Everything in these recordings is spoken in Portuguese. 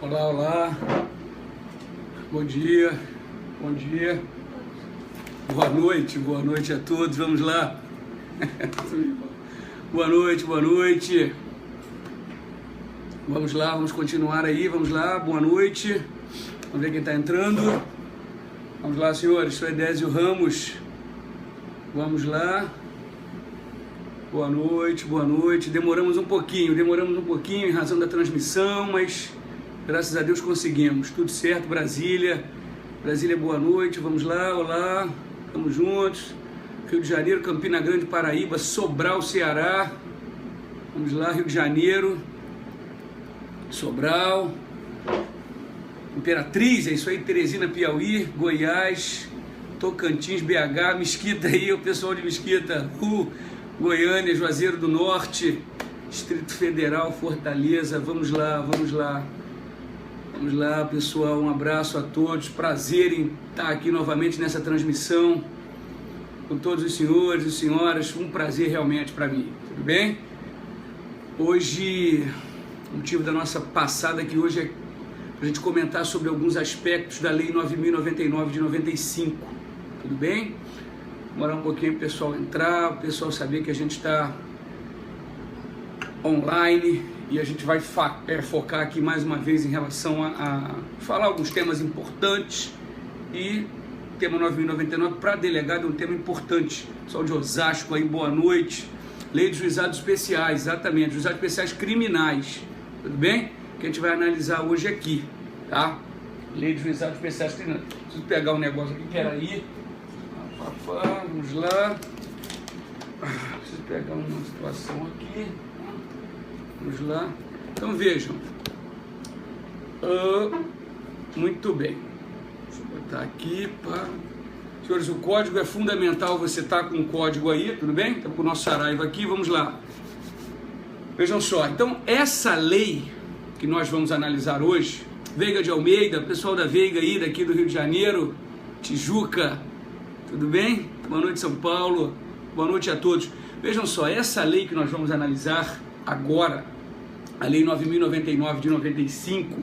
Olá, olá, bom dia, bom dia, boa noite a todos, vamos lá, boa noite, vamos lá, vamos continuar aí, vamos lá, boa noite, vamos ver quem está entrando, vamos lá senhores, sou Edésio Ramos, vamos lá, boa noite, demoramos um pouquinho em razão da transmissão, mas graças a Deus conseguimos, tudo certo, Brasília, boa noite, vamos lá, olá, estamos juntos, Rio de Janeiro, Campina Grande, Paraíba, Sobral, Ceará, vamos lá, Rio de Janeiro, Sobral, Imperatriz, é isso aí, Teresina, Piauí, Goiás, Tocantins, BH, Mesquita aí, o pessoal de Mesquita, Goiânia, Juazeiro do Norte, Distrito Federal, Fortaleza, vamos lá, pessoal, um abraço a todos, prazer em estar aqui novamente nessa transmissão, com todos os senhores e senhoras, um prazer realmente para mim, tudo bem? Hoje, o motivo da nossa passada aqui hoje é para a gente comentar sobre alguns aspectos da Lei 9.099 de 95, tudo bem? Demorar um pouquinho para o pessoal entrar, o pessoal saber que a gente está online e a gente vai focar aqui mais uma vez em relação a falar alguns temas importantes e tema 9.099 para delegado é um tema importante. Pessoal de Osasco aí, boa noite. Lei dos juizados especiais, exatamente, juizados especiais criminais, tudo bem? Que a gente vai analisar hoje aqui, tá? Lei dos juizados especiais criminais. Preciso pegar um negócio aqui, peraí. Vamos lá. Preciso pegar uma situação aqui. Vamos lá. Então vejam. Muito bem. Deixa eu botar aqui. Senhores, o código é fundamental. Você está com o código aí, tudo bem? Estamos com o nosso Saraiva aqui. Vamos lá. Vejam só. Então, essa lei que nós vamos analisar hoje, Veiga de Almeida, pessoal da Veiga aí, daqui do Rio de Janeiro, Tijuca, tudo bem? Boa noite, São Paulo. Boa noite a todos. Vejam só, essa lei que nós vamos analisar agora, a Lei 9.099 de 95,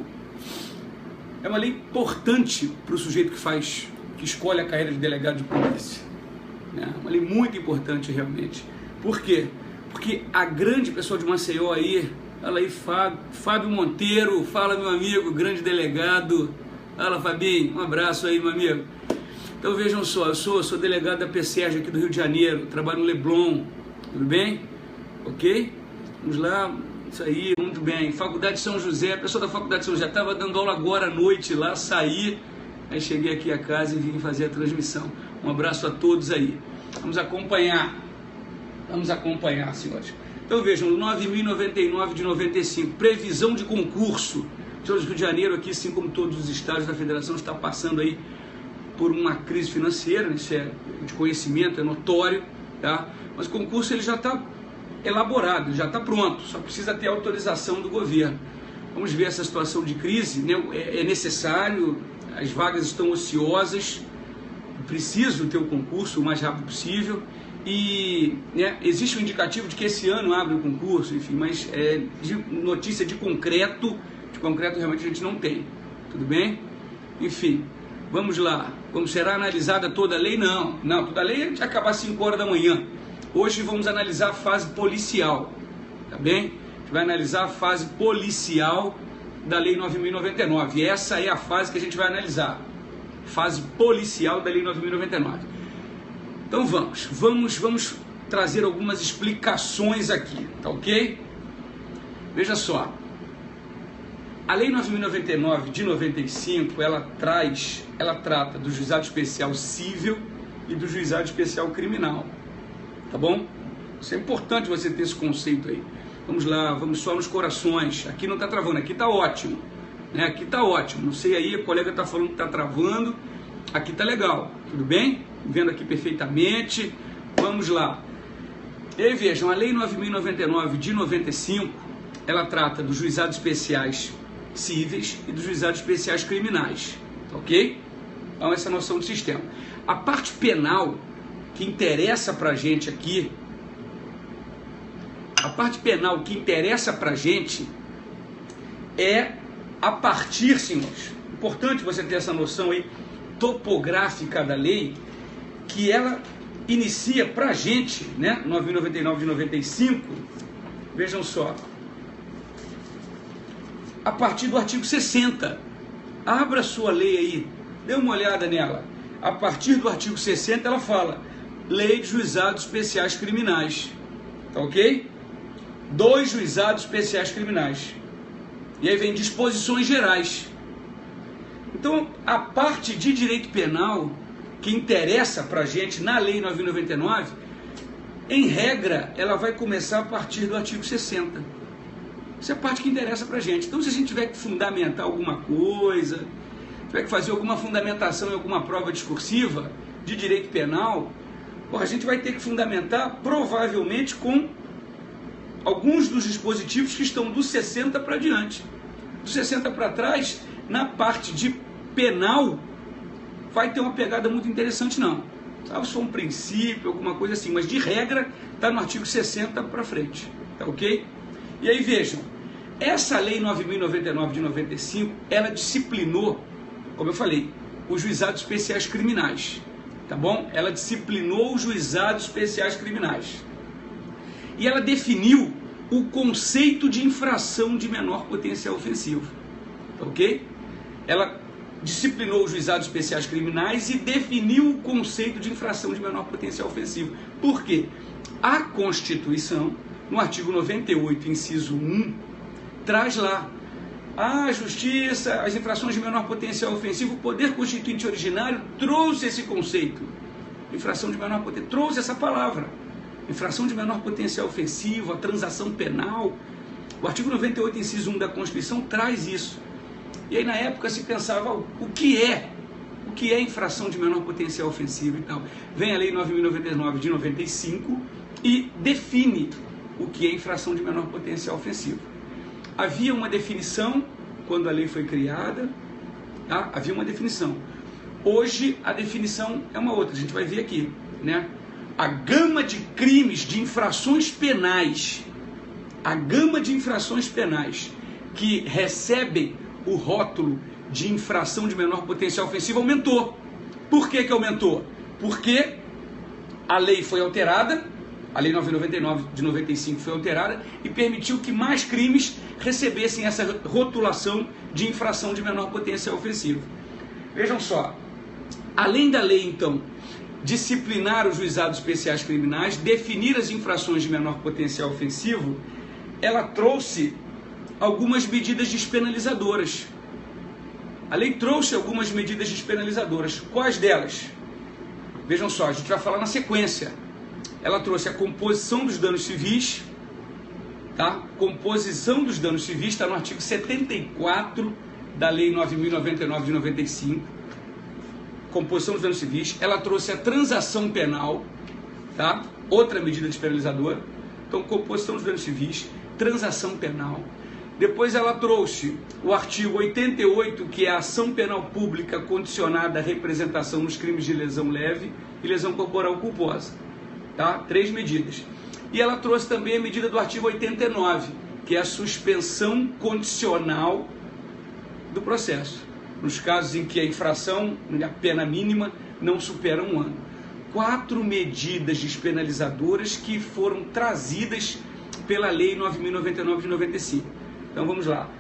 é uma lei importante para o sujeito que escolhe a carreira de delegado de polícia. É uma lei muito importante realmente. Por quê? Porque a grande pessoa de Maceió aí, fala aí, Fábio Monteiro, fala meu amigo, grande delegado. Fala, Fabinho, um abraço aí, meu amigo. Então vejam só, eu sou delegado da PSERG aqui do Rio de Janeiro, trabalho no Leblon, tudo bem? Ok? Vamos lá, isso aí, muito bem. Faculdade de São José, a pessoa da Faculdade de São José estava dando aula agora à noite lá, saí, aí cheguei aqui a casa e vim fazer a transmissão. Um abraço a todos aí. Vamos acompanhar, senhores. Então vejam, 9.099 de 95, previsão de concurso. O Rio de Janeiro aqui, assim como todos os estados da federação, está passando aí por uma crise financeira, isso é de conhecimento, é notório, tá? Mas o concurso ele já está elaborado, já está pronto, só precisa ter autorização do governo. Vamos ver essa situação de crise, né? É necessário, as vagas estão ociosas, preciso ter o concurso o mais rápido possível e né, existe um indicativo de que esse ano abre o concurso, enfim, mas de notícia de concreto realmente a gente não tem, tudo bem? Enfim. Vamos lá, como será analisada toda a lei? Não, toda a lei é de acabar às 5 horas da manhã. Hoje vamos analisar a fase policial, tá bem? A gente vai analisar a fase policial da Lei 9.099. Essa é a fase que a gente vai analisar. Fase policial da Lei 9.099. Então vamos trazer algumas explicações aqui, tá ok? Veja só. A Lei 9.099 de 95, ela trata do juizado especial civil e do juizado especial criminal, tá bom? Isso é importante você ter esse conceito aí. Vamos lá, vamos só nos corações. Aqui não está travando, aqui está ótimo, né? Aqui está ótimo. Não sei aí, a colega está falando que está travando. Aqui está legal, tudo bem? Vendo aqui perfeitamente. Vamos lá. E aí vejam, a Lei 9.099 de 95, ela trata dos juizados especiais cíveis e dos juizados especiais criminais, ok? Então essa é a noção do sistema. A parte penal que interessa pra gente aqui, é a partir, senhores, importante você ter essa noção aí topográfica da lei, que ela inicia pra gente, né, 9.099 de 95, vejam só, a partir do artigo 60, abra sua lei aí, dê uma olhada nela, a partir do artigo 60 ela fala, Lei de Juizados Especiais Criminais, tá ok? 2 juizados especiais criminais, e aí vem disposições gerais. Então, a parte de direito penal que interessa para a gente na Lei 9.099, em regra, ela vai começar a partir do artigo 60. Essa é a parte que interessa para a gente. Então, se a gente tiver que fundamentar alguma coisa, tiver que fazer alguma fundamentação em alguma prova discursiva de direito penal, a gente vai ter que fundamentar provavelmente com alguns dos dispositivos que estão do 60 para diante. Do 60 para trás, na parte de penal, vai ter uma pegada muito interessante não. Sabe, se for um princípio, alguma coisa assim, mas de regra está no artigo 60 para frente, tá ok? E aí vejam, essa lei 9.099 de 95, ela disciplinou, como eu falei, os juizados especiais criminais, tá bom? Ela disciplinou os juizados especiais criminais. E ela definiu o conceito de infração de menor potencial ofensivo, tá ok? Ela disciplinou os juizados especiais criminais e definiu o conceito de infração de menor potencial ofensivo. Por quê? A Constituição, no artigo 98, inciso 1, traz lá a Justiça, as infrações de menor potencial ofensivo, o Poder Constituinte originário trouxe esse conceito, infração de menor potencial, trouxe essa palavra, infração de menor potencial ofensivo, a transação penal. O artigo 98, inciso 1 da Constituição traz isso. E aí na época se pensava o que é infração de menor potencial ofensivo e tal. Vem a Lei 9.099 de 95 e define o que é infração de menor potencial ofensivo. Havia uma definição quando a lei foi criada, tá? Havia uma definição. Hoje a definição é uma outra, a gente vai ver aqui, né? A gama de crimes, de infrações penais, que recebem o rótulo de infração de menor potencial ofensivo aumentou. Por que aumentou? Porque a lei foi alterada, a Lei 9.099 de 95 foi alterada e permitiu que mais crimes recebessem essa rotulação de infração de menor potencial ofensivo. Vejam só, além da lei, então, disciplinar os juizados especiais criminais, definir as infrações de menor potencial ofensivo, ela trouxe algumas medidas despenalizadoras. A lei trouxe algumas medidas despenalizadoras. Quais delas? Vejam só, a gente vai falar na sequência. Ela trouxe a composição dos danos civis, tá? Composição dos danos civis está no artigo 74 da Lei 9.099 de 95. Composição dos danos civis. Ela trouxe a transação penal, tá? Outra medida despenalizadora. Então, composição dos danos civis, transação penal. Depois ela trouxe o artigo 88, que é a ação penal pública condicionada à representação nos crimes de lesão leve e lesão corporal culposa. Tá? 3 medidas. E ela trouxe também a medida do artigo 89, que é a suspensão condicional do processo, nos casos em que a infração, a pena mínima, não supera 1 ano. 4 medidas despenalizadoras que foram trazidas pela Lei 9.099 de 95. Então vamos lá.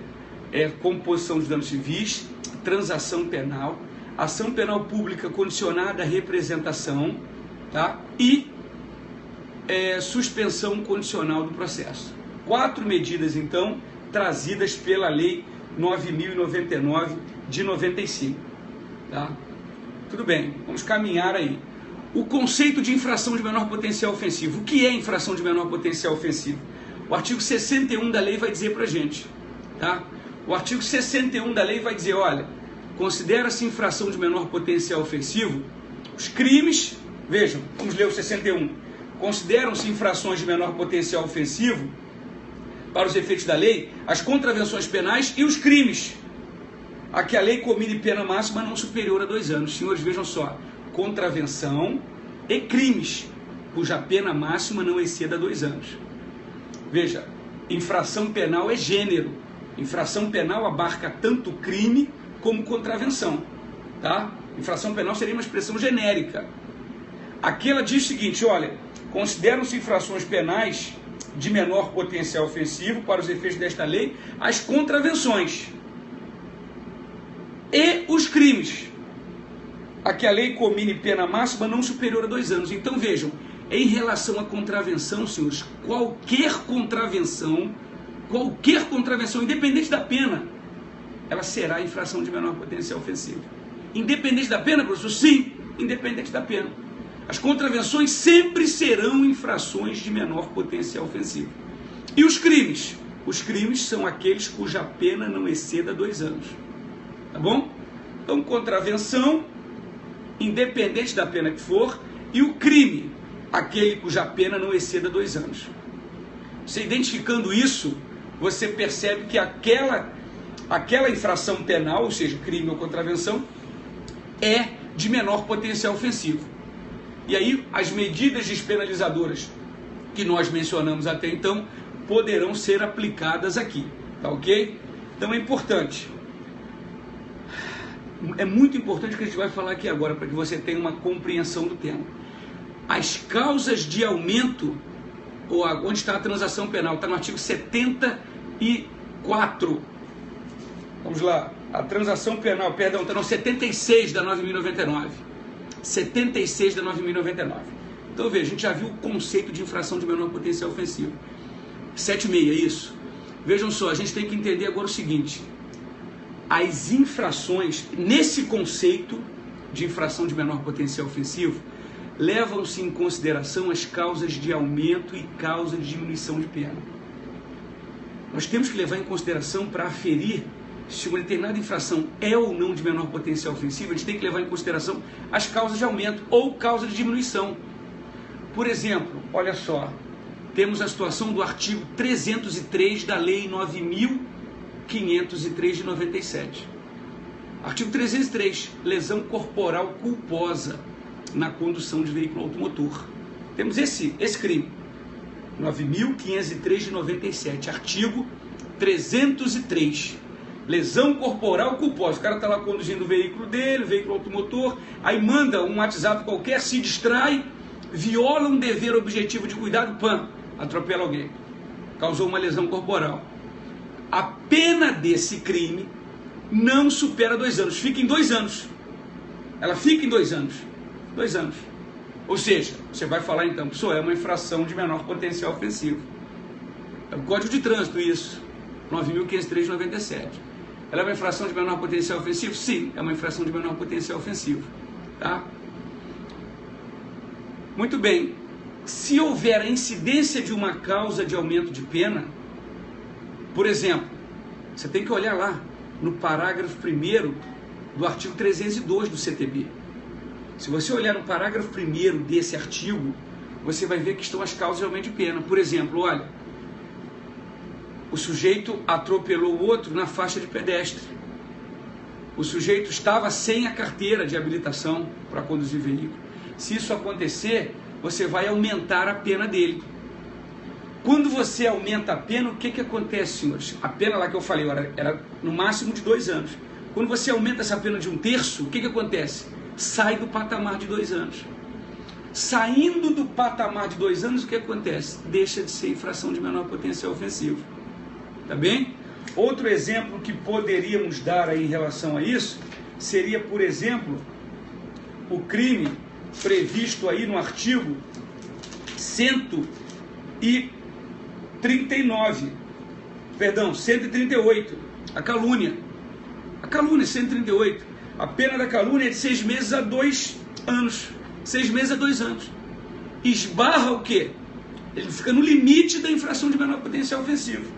Composição dos danos civis, transação penal, ação penal pública condicionada à representação, tá? E suspensão condicional do processo. 4 medidas, então, trazidas pela Lei 9.099 de 95. Tá? Tudo bem, vamos caminhar aí. O conceito de infração de menor potencial ofensivo. O que é infração de menor potencial ofensivo? O artigo 61 da lei vai dizer pra gente. Tá? O artigo 61 da lei vai dizer, olha, considera-se infração de menor potencial ofensivo os crimes, vejam, vamos ler o 61, consideram-se infrações de menor potencial ofensivo, para os efeitos da lei, as contravenções penais e os crimes, a que a lei comine pena máxima não superior a 2 anos. Senhores, vejam só, contravenção e crimes, cuja pena máxima não exceda 2 anos. Veja, infração penal é gênero, Infração penal abarca tanto crime como contravenção, tá? Infração penal seria uma expressão genérica. Aqui ela diz o seguinte, olha, consideram-se infrações penais de menor potencial ofensivo para os efeitos desta lei as contravenções e os crimes a que a lei comine pena máxima não superior a 2 anos. Então vejam, em relação à contravenção, senhores, qualquer contravenção, independente da pena, ela será infração de menor potencial ofensivo. Independente da pena, professor? Sim, independente da pena. As contravenções sempre serão infrações de menor potencial ofensivo. E os crimes? Os crimes são aqueles cuja pena não exceda 2 anos. Tá bom? Então, contravenção, independente da pena que for, e o crime, aquele cuja pena não exceda 2 anos. Você identificando isso, você percebe que aquela infração penal, ou seja, crime ou contravenção, é de menor potencial ofensivo. E aí, as medidas despenalizadoras que nós mencionamos até então poderão ser aplicadas aqui, tá ok? Então é importante. É muito importante o que a gente vai falar aqui agora, para que você tenha uma compreensão do tema. As causas de aumento, ou onde está a transação penal, está no artigo 74. Vamos lá, a transação penal, perdão, está no 76 da 9.099. 76 da 9.099. Então veja, a gente já viu o conceito de infração de menor potencial ofensivo. 76, é isso? Vejam só, a gente tem que entender agora o seguinte. As infrações, nesse conceito de infração de menor potencial ofensivo, levam-se em consideração as causas de aumento e causas de diminuição de pena. Nós temos que levar em consideração para aferir se uma determinada infração é ou não de menor potencial ofensivo, a gente tem que levar em consideração as causas de aumento ou causas de diminuição. Por exemplo, olha só, temos a situação do artigo 303 da Lei 9.503 de 97. Artigo 303, lesão corporal culposa na condução de veículo automotor. Temos esse crime, 9.503 de 97, artigo 303. Lesão corporal culposa. O cara está lá conduzindo o veículo dele, veículo automotor, aí manda um WhatsApp qualquer, se distrai, viola um dever objetivo de cuidado, pam, atropela alguém. Causou uma lesão corporal. A pena desse crime não supera 2 anos. Fica em 2 anos. Ela fica em 2 anos. 2 anos. Ou seja, você vai falar então, pessoal, é uma infração de menor potencial ofensivo. É o Código de Trânsito isso. 9.503 de 97. Ela é uma infração de menor potencial ofensivo? Sim, é uma infração de menor potencial ofensivo. Tá? Muito bem. Se houver a incidência de uma causa de aumento de pena, por exemplo, você tem que olhar lá no parágrafo 1º do artigo 302 do CTB. Se você olhar no parágrafo 1º desse artigo, você vai ver que estão as causas de aumento de pena. Por exemplo, olha, o sujeito atropelou o outro na faixa de pedestre. O sujeito estava sem a carteira de habilitação para conduzir veículo. Se isso acontecer, você vai aumentar a pena dele. Quando você aumenta a pena, o que acontece, senhores? A pena lá que eu falei era no máximo de 2 anos. Quando você aumenta essa pena de 1/3, o que acontece? Sai do patamar de 2 anos. Saindo do patamar de 2 anos, o que acontece? Deixa de ser infração de menor potencial ofensivo. Tá bem? Outro exemplo que poderíamos dar aí em relação a isso seria, por exemplo, o crime previsto aí no artigo 138, a calúnia. A calúnia, 138. A pena da calúnia é de 6 meses a 2 anos. 6 meses a 2 anos. Esbarra o quê? Ele fica no limite da infração de menor potencial ofensivo.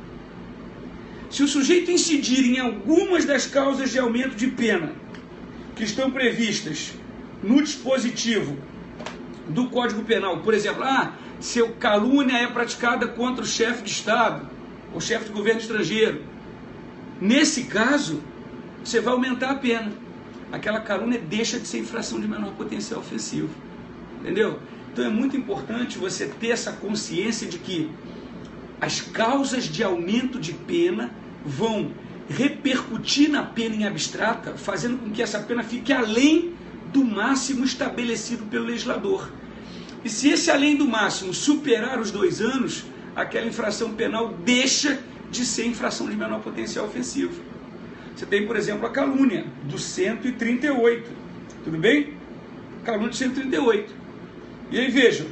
Se o sujeito incidir em algumas das causas de aumento de pena que estão previstas no dispositivo do Código Penal, por exemplo, se a calúnia é praticada contra o chefe de Estado ou chefe de governo estrangeiro, nesse caso, você vai aumentar a pena. Aquela calúnia deixa de ser infração de menor potencial ofensivo. Entendeu? Então é muito importante você ter essa consciência de que as causas de aumento de pena vão repercutir na pena em abstrata, fazendo com que essa pena fique além do máximo estabelecido pelo legislador. E se esse além do máximo superar os 2 anos, aquela infração penal deixa de ser infração de menor potencial ofensivo. Você tem, por exemplo, a calúnia do 138, tudo bem? Calúnia do 138. E aí vejam,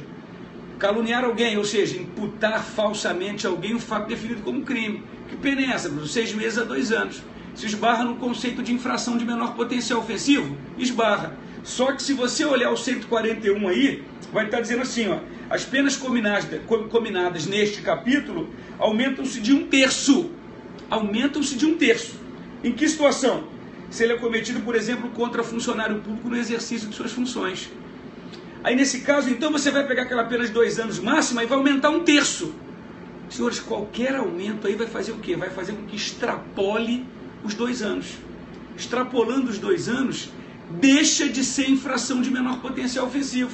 caluniar alguém, ou seja, imputar falsamente a alguém um fato definido como crime. Que pena é essa? 6 meses a 2 anos. Se esbarra no conceito de infração de menor potencial ofensivo? Esbarra. Só que se você olhar o 141 aí, vai estar dizendo assim, ó, as penas cominadas neste capítulo aumentam-se de 1/3. Aumentam-se de 1/3. Em que situação? Se ele é cometido, por exemplo, contra funcionário público no exercício de suas funções. Aí nesse caso, então, você vai pegar aquela pena de 2 anos máxima e vai aumentar 1/3. Senhores, qualquer aumento aí vai fazer o quê? Vai fazer com que extrapole os 2 anos. Extrapolando os 2 anos, deixa de ser infração de menor potencial ofensivo.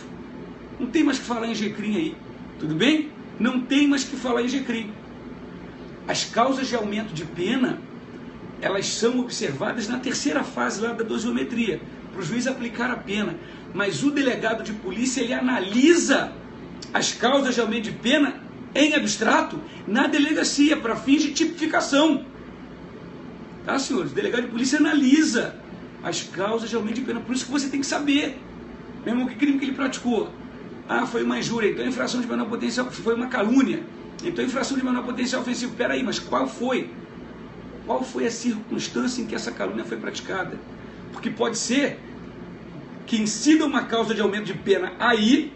Não tem mais que falar em GCRIM aí, tudo bem? Não tem mais que falar em GCRIM. As causas de aumento de pena, elas são observadas na terceira fase lá da dosiometria, para o juiz aplicar a pena. Mas o delegado de polícia, ele analisa as causas de aumento de pena em abstrato na delegacia, para fins de tipificação. Tá, senhores? O delegado de polícia analisa as causas de aumento de pena, por isso que você tem que saber. Meu irmão, que crime que ele praticou? Ah, foi uma injúria, então infração de menor potencial, foi uma calúnia, então infração de menor potencial ofensivo. Peraí, mas qual foi? Qual foi a circunstância em que essa calúnia foi praticada? Porque pode ser que incida uma causa de aumento de pena aí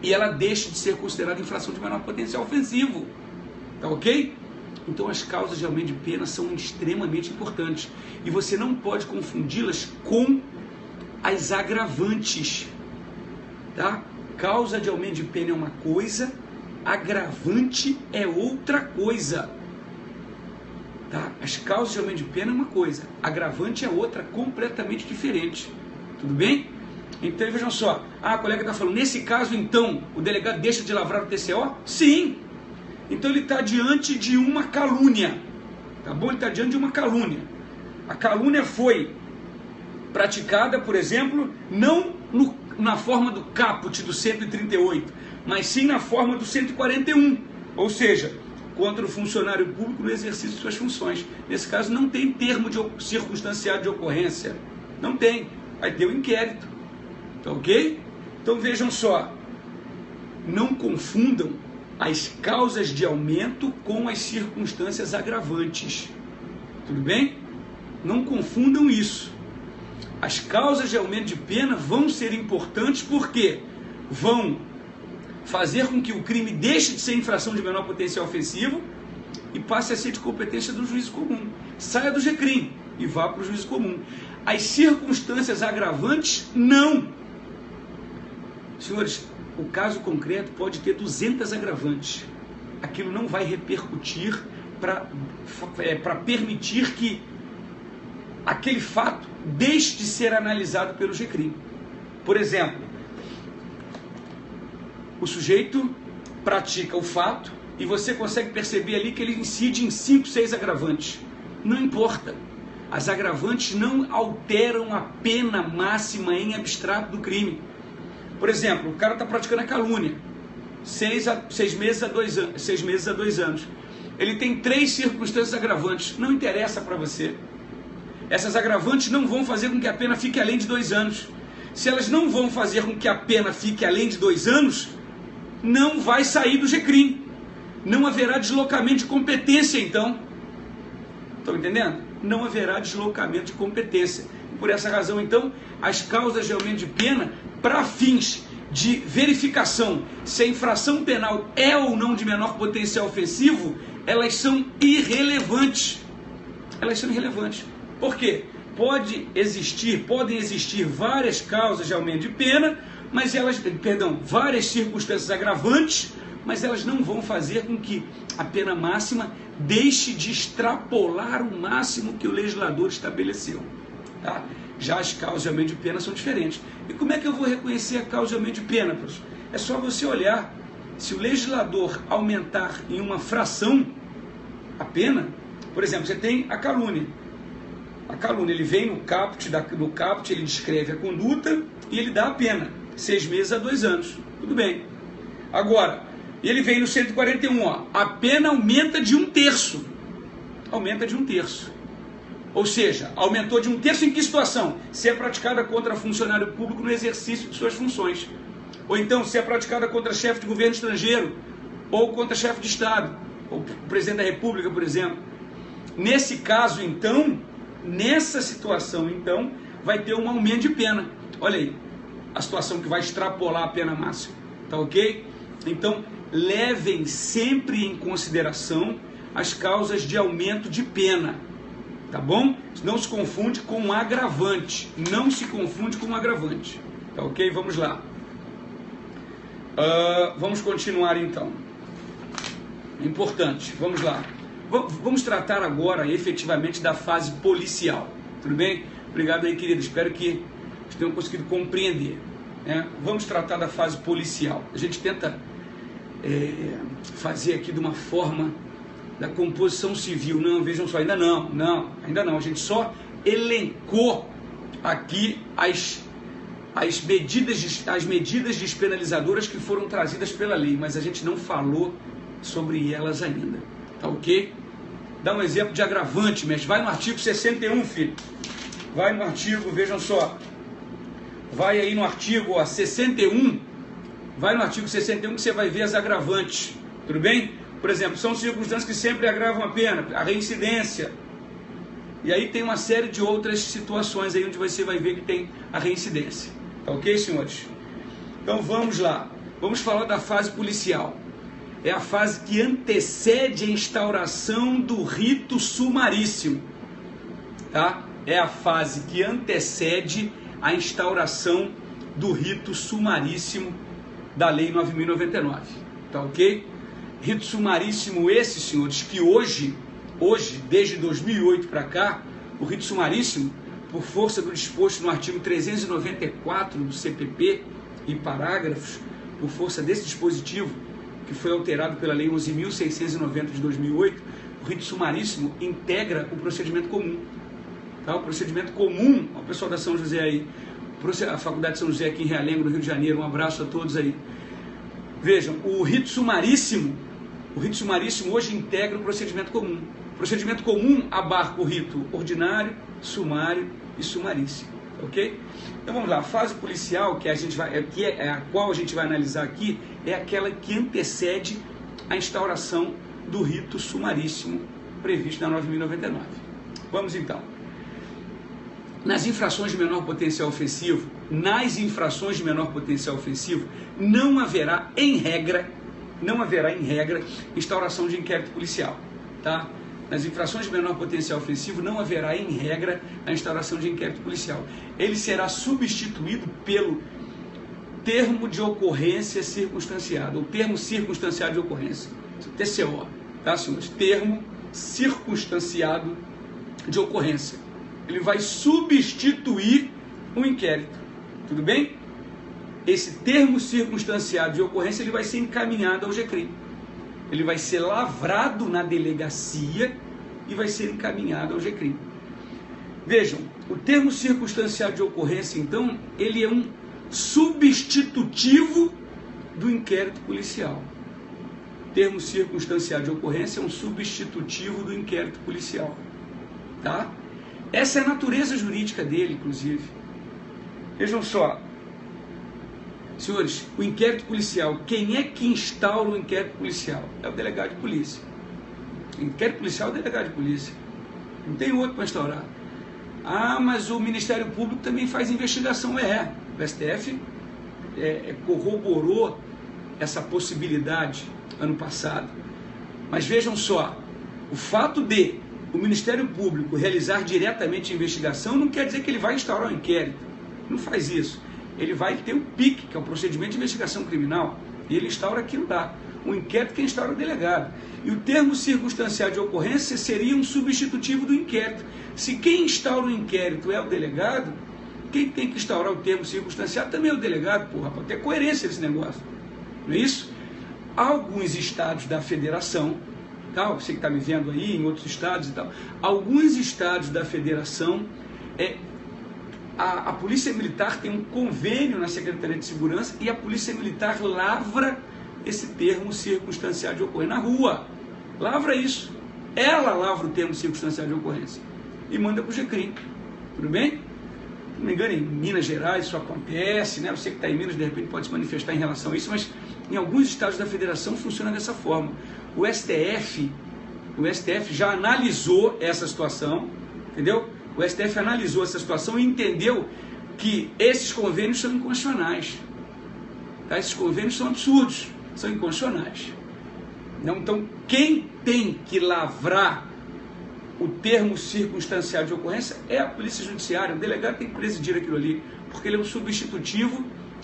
e ela deixe de ser considerada infração de menor potencial ofensivo. Tá ok? Então as causas de aumento de pena são extremamente importantes e você não pode confundi-las com as agravantes. Tá? Causa de aumento de pena é uma coisa, agravante é outra coisa. Tá? As causas de aumento de pena é uma coisa, agravante é outra, completamente diferente. Tudo bem? Então vejam só, a colega está falando, nesse caso então, o delegado deixa de lavrar o TCO? Sim! Então ele está diante de uma calúnia, tá bom? Ele está diante de uma calúnia. A calúnia foi praticada, por exemplo, não na forma do caput do 138, mas sim na forma do 141, ou seja, contra o funcionário público no exercício de suas funções. Nesse caso não tem termo circunstanciado de ocorrência, não tem, aí deu inquérito, tá ok? Então vejam só, não confundam as causas de aumento com as circunstâncias agravantes, tudo bem? Não confundam isso. As causas de aumento de pena vão ser importantes porque vão fazer com que o crime deixe de ser infração de menor potencial ofensivo e passe a ser de competência do juízo comum. Saia do GCRIM e vá para o juízo comum. As circunstâncias agravantes, não. Senhores, o caso concreto pode ter 200 agravantes. Aquilo não vai repercutir para permitir que aquele fato deixe de ser analisado pelo GCRIM. Por exemplo, o sujeito pratica o fato e você consegue perceber ali que ele incide em 5, 6 agravantes. Não importa. As agravantes não alteram a pena máxima em abstrato do crime. Por exemplo, o cara está praticando a calúnia, 6 meses a 2 anos. Ele tem 3 circunstâncias agravantes. Não interessa para você. Essas agravantes não vão fazer com que a pena fique além de 2 anos. Se elas não vão fazer com que a pena fique além de 2 anos, não vai sair do GCRIM. Não haverá deslocamento de competência, então. Estão entendendo? Não haverá deslocamento de competência. Por essa razão, então, as causas de aumento de pena, para fins de verificação se a infração penal é ou não de menor potencial ofensivo, elas são irrelevantes. Elas são irrelevantes. Por quê? Podem existir várias causas de aumento de pena, mas várias circunstâncias agravantes, mas elas não vão fazer com que a pena máxima deixe de extrapolar o máximo que o legislador estabeleceu. Tá? Já as causas de aumento de pena são diferentes. E como é que eu vou reconhecer a causa de aumento de pena, professor? É só você olhar. Se o legislador aumentar em uma fração a pena, Por exemplo, você tem a calúnia. A calúnia, ele vem no caput, ele descreve a conduta e ele dá a pena, 6 meses a 2 anos. Tudo bem. Agora, ele vem no 141, ó, a pena aumenta de 1/3. Aumenta de 1/3. Ou seja, aumentou de 1/3 em que situação? Se é praticada contra funcionário público no exercício de suas funções. Ou então, se é praticada contra chefe de governo estrangeiro, ou contra chefe de Estado, ou presidente da República, por exemplo. Nesse caso, então, nessa situação, então, vai ter um aumento de pena. Olha aí, a situação que vai extrapolar a pena máxima. Tá ok? Então, levem sempre em consideração as causas de aumento de pena. Tá bom? Não se confunde com um agravante. Não se confunde com um agravante. Tá ok? Vamos lá. Vamos continuar então. Importante. Vamos lá. Vamos tratar agora efetivamente da fase policial. Tudo bem? Obrigado aí, querido. Espero que vocês tenham conseguido compreender. Né? Vamos tratar da fase policial. A gente tenta fazer aqui de uma forma da composição civil. Não, vejam só, ainda não. A gente só elencou aqui as medidas despenalizadoras que foram trazidas pela lei, mas a gente não falou sobre elas ainda. Tá ok? Dá um exemplo de agravante, mestre. Vai no artigo 61, filho. Vai no artigo, vejam só. Vai aí no artigo 61. Vai no artigo 61 que você vai ver as agravantes. Tudo bem? Por exemplo, são circunstâncias que sempre agravam a pena. A reincidência. E aí tem uma série de outras situações aí onde você vai ver que tem a reincidência. Tá ok, senhores? Então vamos lá. Vamos falar da fase policial. É a fase que antecede a instauração do rito sumaríssimo. Tá? É a fase que antecede a instauração do rito sumaríssimo da Lei 9.099. Tá ok? Rito sumaríssimo esse, senhores, que hoje, desde 2008 para cá, o rito sumaríssimo, por força do disposto no artigo 394 do CPP e parágrafos, por força desse dispositivo, que foi alterado pela Lei 11.690 de 2008, o rito sumaríssimo integra o procedimento comum. Tá? O procedimento comum, o pessoal da São José aí, a Faculdade de São José aqui em Realengo, no Rio de Janeiro, um abraço a todos aí. Vejam, o rito sumaríssimo hoje integra o procedimento comum. O procedimento comum abarca o rito ordinário, sumário e sumaríssimo. Ok? Então vamos lá, a fase policial que a qual a gente vai analisar aqui é aquela que antecede a instauração do rito sumaríssimo previsto na 9.099. Vamos então. Nas infrações de menor potencial ofensivo, não haverá em regra, instauração de inquérito policial, tá? Nas infrações de menor potencial ofensivo, não haverá, em regra, a instauração de inquérito policial. Ele será substituído pelo termo de ocorrência circunstanciado, ou termo circunstanciado de ocorrência, TCO, tá, senhores? Termo circunstanciado de ocorrência. Ele vai substituir o inquérito, tudo bem? Esse termo circunstanciado de ocorrência, ele vai ser encaminhado ao GCRIM. Ele vai ser lavrado na delegacia e vai ser encaminhado ao GCRIM. Vejam, o termo circunstanciado de ocorrência, então, ele é um substitutivo do inquérito policial. Termo circunstanciado de ocorrência é um substitutivo do inquérito policial. Tá? Essa é a natureza jurídica dele, inclusive. Vejam só. Senhores, o inquérito policial, quem é que instaura o inquérito policial? É o delegado de polícia. O inquérito policial é o delegado de polícia. Não tem outro para instaurar. Ah, mas o Ministério Público também faz investigação. O STF corroborou essa possibilidade ano passado. Mas vejam só, o fato de o Ministério Público realizar diretamente a investigação não quer dizer que ele vai instaurar um inquérito. Não faz isso. Ele vai ter o PIC, que é o procedimento de investigação criminal, e ele instaura aquilo lá. O inquérito que instaura o delegado. E o termo circunstanciado de ocorrência seria um substitutivo do inquérito. Se quem instaura o inquérito é o delegado, quem tem que instaurar o termo circunstanciado também é o delegado, porra, para ter coerência nesse negócio. Não é isso? Alguns estados da federação tal, você que está me vendo aí, em outros estados e tal, alguns estados da federação, a Polícia Militar tem um convênio na Secretaria de Segurança e a Polícia Militar lavra esse termo circunstancial de ocorrência na rua. Lavra isso. Ela lavra o termo circunstancial de ocorrência e manda para o GCRIM. Tudo bem? Se não me engano, em Minas Gerais isso acontece, né? Você que está em Minas, de repente, pode se manifestar em relação a isso, mas em alguns estados da federação funciona dessa forma. O STF já analisou essa situação, entendeu? O STF analisou essa situação e entendeu que esses convênios são inconstitucionais. Tá? Esses convênios são absurdos, são inconstitucionais. Então, quem tem que lavrar o termo circunstancial de ocorrência é a Polícia Judiciária. O delegado tem que presidir aquilo ali, porque ele é um substitutivo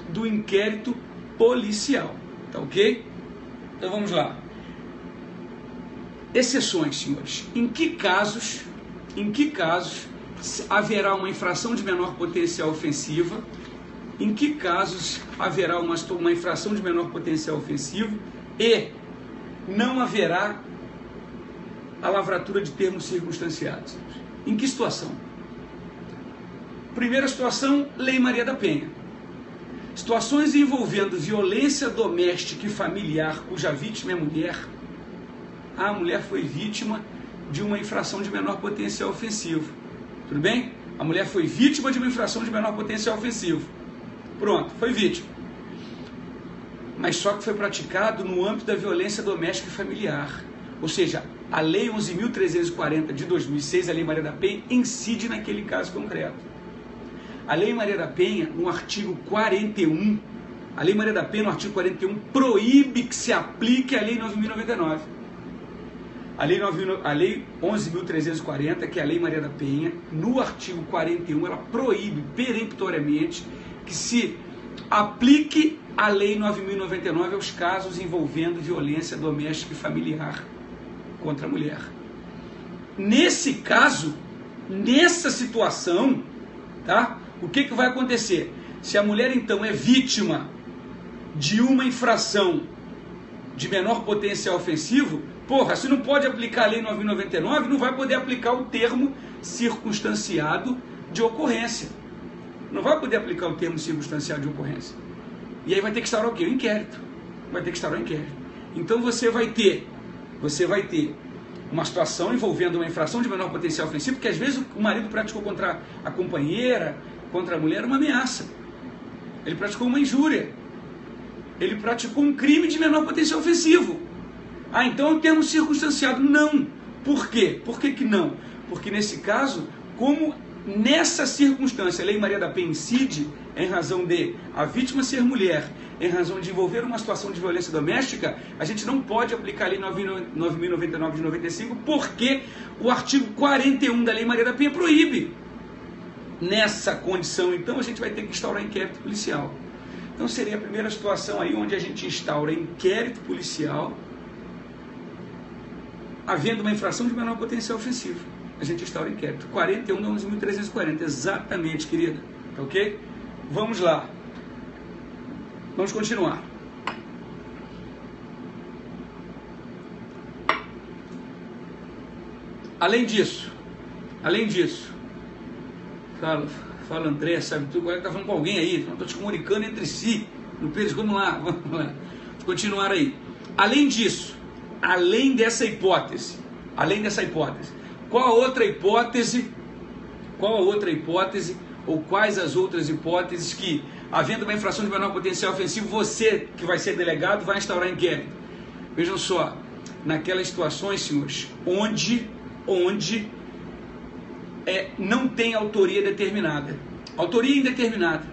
do inquérito policial. Tá ok? Então vamos lá. Exceções, senhores. Em que casos haverá uma infração de menor potencial ofensiva? Em que casos haverá uma infração de menor potencial ofensivo e não haverá a lavratura de termos circunstanciados? Em que situação? Primeira situação, Lei Maria da Penha. Situações envolvendo violência doméstica e familiar cuja vítima é mulher. A mulher foi vítima de uma infração de menor potencial ofensivo. Tudo bem? A mulher foi vítima de uma infração de menor potencial ofensivo. Pronto, foi vítima. Mas só que foi praticado no âmbito da violência doméstica e familiar. Ou seja, a Lei 11.340 de 2006, a Lei Maria da Penha, incide naquele caso concreto. A Lei Maria da Penha, no artigo 41, a Lei Maria da Penha, no artigo 41, proíbe que se aplique a Lei 9.099. A Lei 11.340, que é a Lei Maria da Penha, no artigo 41, ela proíbe peremptoriamente que se aplique a Lei 9.099 aos casos envolvendo violência doméstica e familiar contra a mulher. Nesse caso, nessa situação, tá? O que vai acontecer? Se a mulher então é vítima de uma infração de menor potencial ofensivo, porra, se não pode aplicar a Lei 9.099, não vai poder aplicar o termo circunstanciado de ocorrência. Não vai poder aplicar o termo circunstanciado de ocorrência. E aí vai ter que instaurar o quê? O inquérito. Vai ter que instaurar o inquérito. Então você vai ter uma situação envolvendo uma infração de menor potencial ofensivo, porque às vezes o marido praticou contra a companheira, contra a mulher, uma ameaça. Ele praticou uma injúria. Ele praticou um crime de menor potencial ofensivo. Ah, então é um termo circunstanciado. Não. Por quê? Por que não? Porque nesse caso, como nessa circunstância a Lei Maria da Penha incide em razão de a vítima ser mulher, em razão de envolver uma situação de violência doméstica, a gente não pode aplicar a Lei 9.099 de 95, porque o artigo 41 da Lei Maria da Penha proíbe. Nessa condição, então, a gente vai ter que instaurar inquérito policial. Então seria a primeira situação aí onde a gente instaura inquérito policial, havendo uma infração de menor potencial ofensivo. A gente instaura inquérito. 41 de 11.340, exatamente, querida. Tá ok? Vamos lá. Vamos continuar. Além disso, fala André, sabe tudo, agora está falando com alguém aí, não estou te comunicando entre si, no peso, vamos lá, vamos continuar aí. Além disso, além dessa hipótese, qual a outra hipótese, ou quais as outras hipóteses que, havendo uma infração de menor potencial ofensivo, você, que vai ser delegado, vai instaurar inquérito? Vejam só, naquelas situações, senhores, onde não tem autoria determinada. Autoria indeterminada.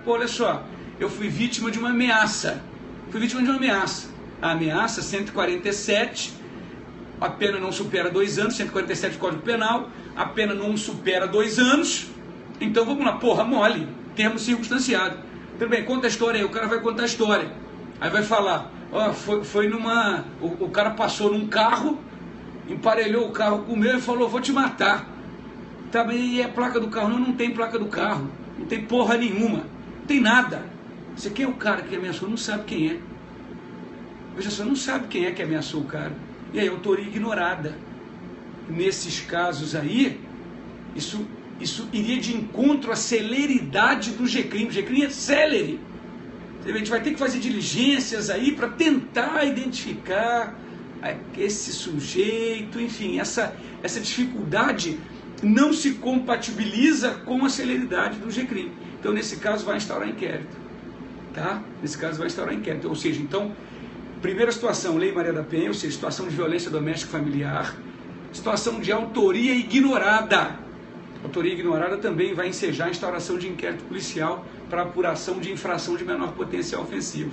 Pô, olha só, eu fui vítima de uma ameaça. A ameaça, 147, a pena não supera 2 anos, 147 Código Penal, a pena não supera 2 anos, então vamos lá, porra, mole, termo circunstanciado. Tudo bem, conta a história aí, o cara vai contar a história. Aí vai falar, ó, foi numa... O cara passou num carro, emparelhou o carro com o meu e falou, vou te matar. Tá, e a placa do carro? Não tem placa do carro, não tem porra nenhuma, não tem nada. Você quem é o cara que ameaçou? Não sabe quem é. Veja só, não sabe quem é que ameaçou o cara. E aí, autoria ignorada. Nesses casos aí, isso iria de encontro à celeridade do GCRIM. O GCRIM é célere. A gente vai ter que fazer diligências aí para tentar identificar esse sujeito, enfim, essa dificuldade não se compatibiliza com a celeridade do GCRIM. Então, nesse caso, vai instaurar inquérito. Tá? Nesse caso, vai instaurar inquérito. Ou seja, então, primeira situação, Lei Maria da Penha, ou seja, situação de violência doméstica familiar, situação de autoria ignorada. Autoria ignorada também vai ensejar a instauração de inquérito policial para apuração de infração de menor potencial ofensivo.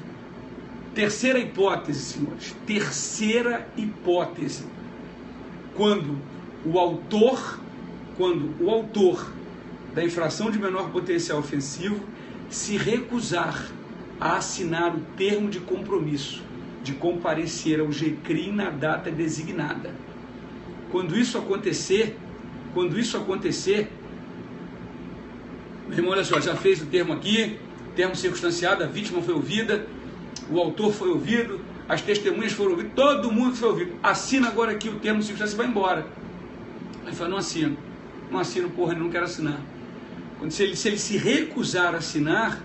Terceira hipótese, senhores. Terceira hipótese. Quando o autor da infração de menor potencial ofensivo se recusar a assinar o termo de compromisso de comparecer ao GCRIM na data designada. Quando isso acontecer, meu irmão, olha só, já fez o termo aqui, termo circunstanciado, a vítima foi ouvida, o autor foi ouvido, as testemunhas foram ouvidas, todo mundo foi ouvido. Assina agora aqui o termo circunstanciado e vai embora. Aí fala, não assino, porra, não quero assinar. Se ele se recusar a assinar,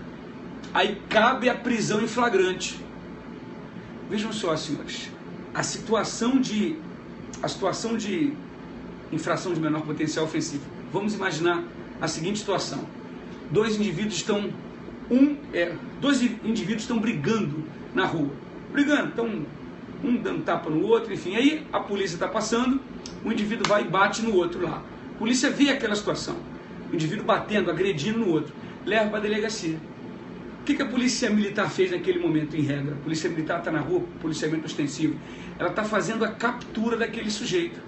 aí cabe a prisão em flagrante. Vejam só, senhores, a situação de infração de menor potencial ofensivo. Vamos imaginar a seguinte situação. Dois indivíduos estão brigando na rua. Estão um dando tapa no outro, enfim. Aí a polícia está passando, o indivíduo vai e bate no outro lá. A polícia vê aquela situação. O indivíduo batendo, agredindo no outro. Leva para a delegacia. O que a polícia militar fez naquele momento, em regra? A polícia militar está na rua, policiamento ostensivo. Ela está fazendo a captura daquele sujeito.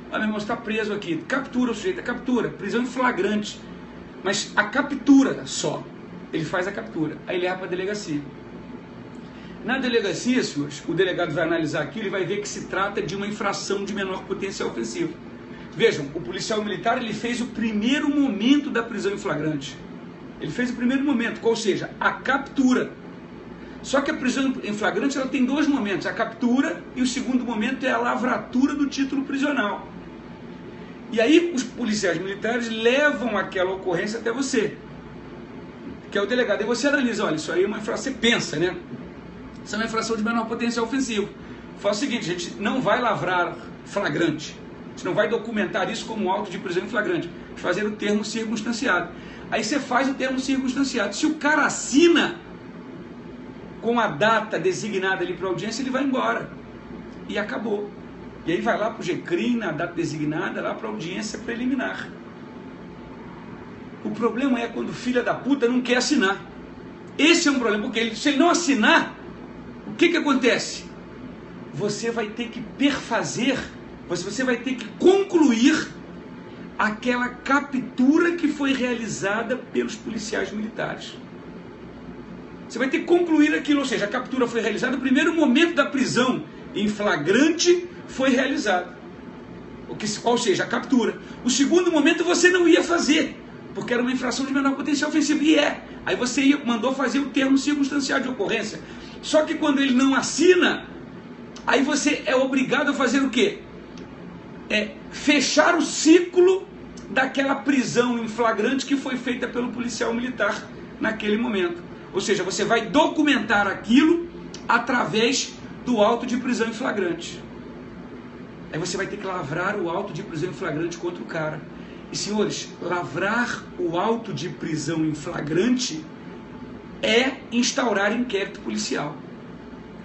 Meu irmão, está preso aqui. Captura o sujeito, captura, prisão em flagrante. Mas a captura só. Ele faz a captura. Aí leva para a delegacia. Na delegacia, senhores, o delegado vai analisar aquilo e vai ver que se trata de uma infração de menor potencial ofensivo. Vejam, o policial militar ele fez o primeiro momento da prisão em flagrante. Ele fez o primeiro momento, ou seja, a captura. Só que a prisão em flagrante ela tem dois momentos, a captura e o segundo momento é a lavratura do título prisional. E aí os policiais militares levam aquela ocorrência até você, que é o delegado. E você analisa, olha, isso aí é uma infração, você pensa, né? Isso é uma infração de menor potencial ofensivo. Faz o seguinte, a gente não vai lavrar flagrante, a gente não vai documentar isso como auto de prisão em flagrante, fazer o termo circunstanciado. Aí você faz o termo circunstanciado. Se o cara assina com a data designada ali para audiência, ele vai embora. E acabou. E aí vai lá para o GCRIM, na data designada, lá para audiência preliminar. O problema é quando o filho da puta não quer assinar. Esse é um problema, porque se ele não assinar, o que acontece? Você vai ter que perfazer, você vai ter que concluir aquela captura que foi realizada pelos policiais militares. Você vai ter que concluir aquilo, ou seja, a captura foi realizada, o primeiro momento da prisão em flagrante foi realizado. Ou seja, a captura. O segundo momento você não ia fazer, porque era uma infração de menor potencial ofensivo, e é. Aí você mandou fazer o termo circunstanciado de ocorrência. Só que quando ele não assina, aí você é obrigado a fazer o quê? Fechar o ciclo daquela prisão em flagrante que foi feita pelo policial militar naquele momento. Ou seja, você vai documentar aquilo através do auto de prisão em flagrante. Aí você vai ter que lavrar o auto de prisão em flagrante contra o cara. E senhores, lavrar o auto de prisão em flagrante é instaurar inquérito policial.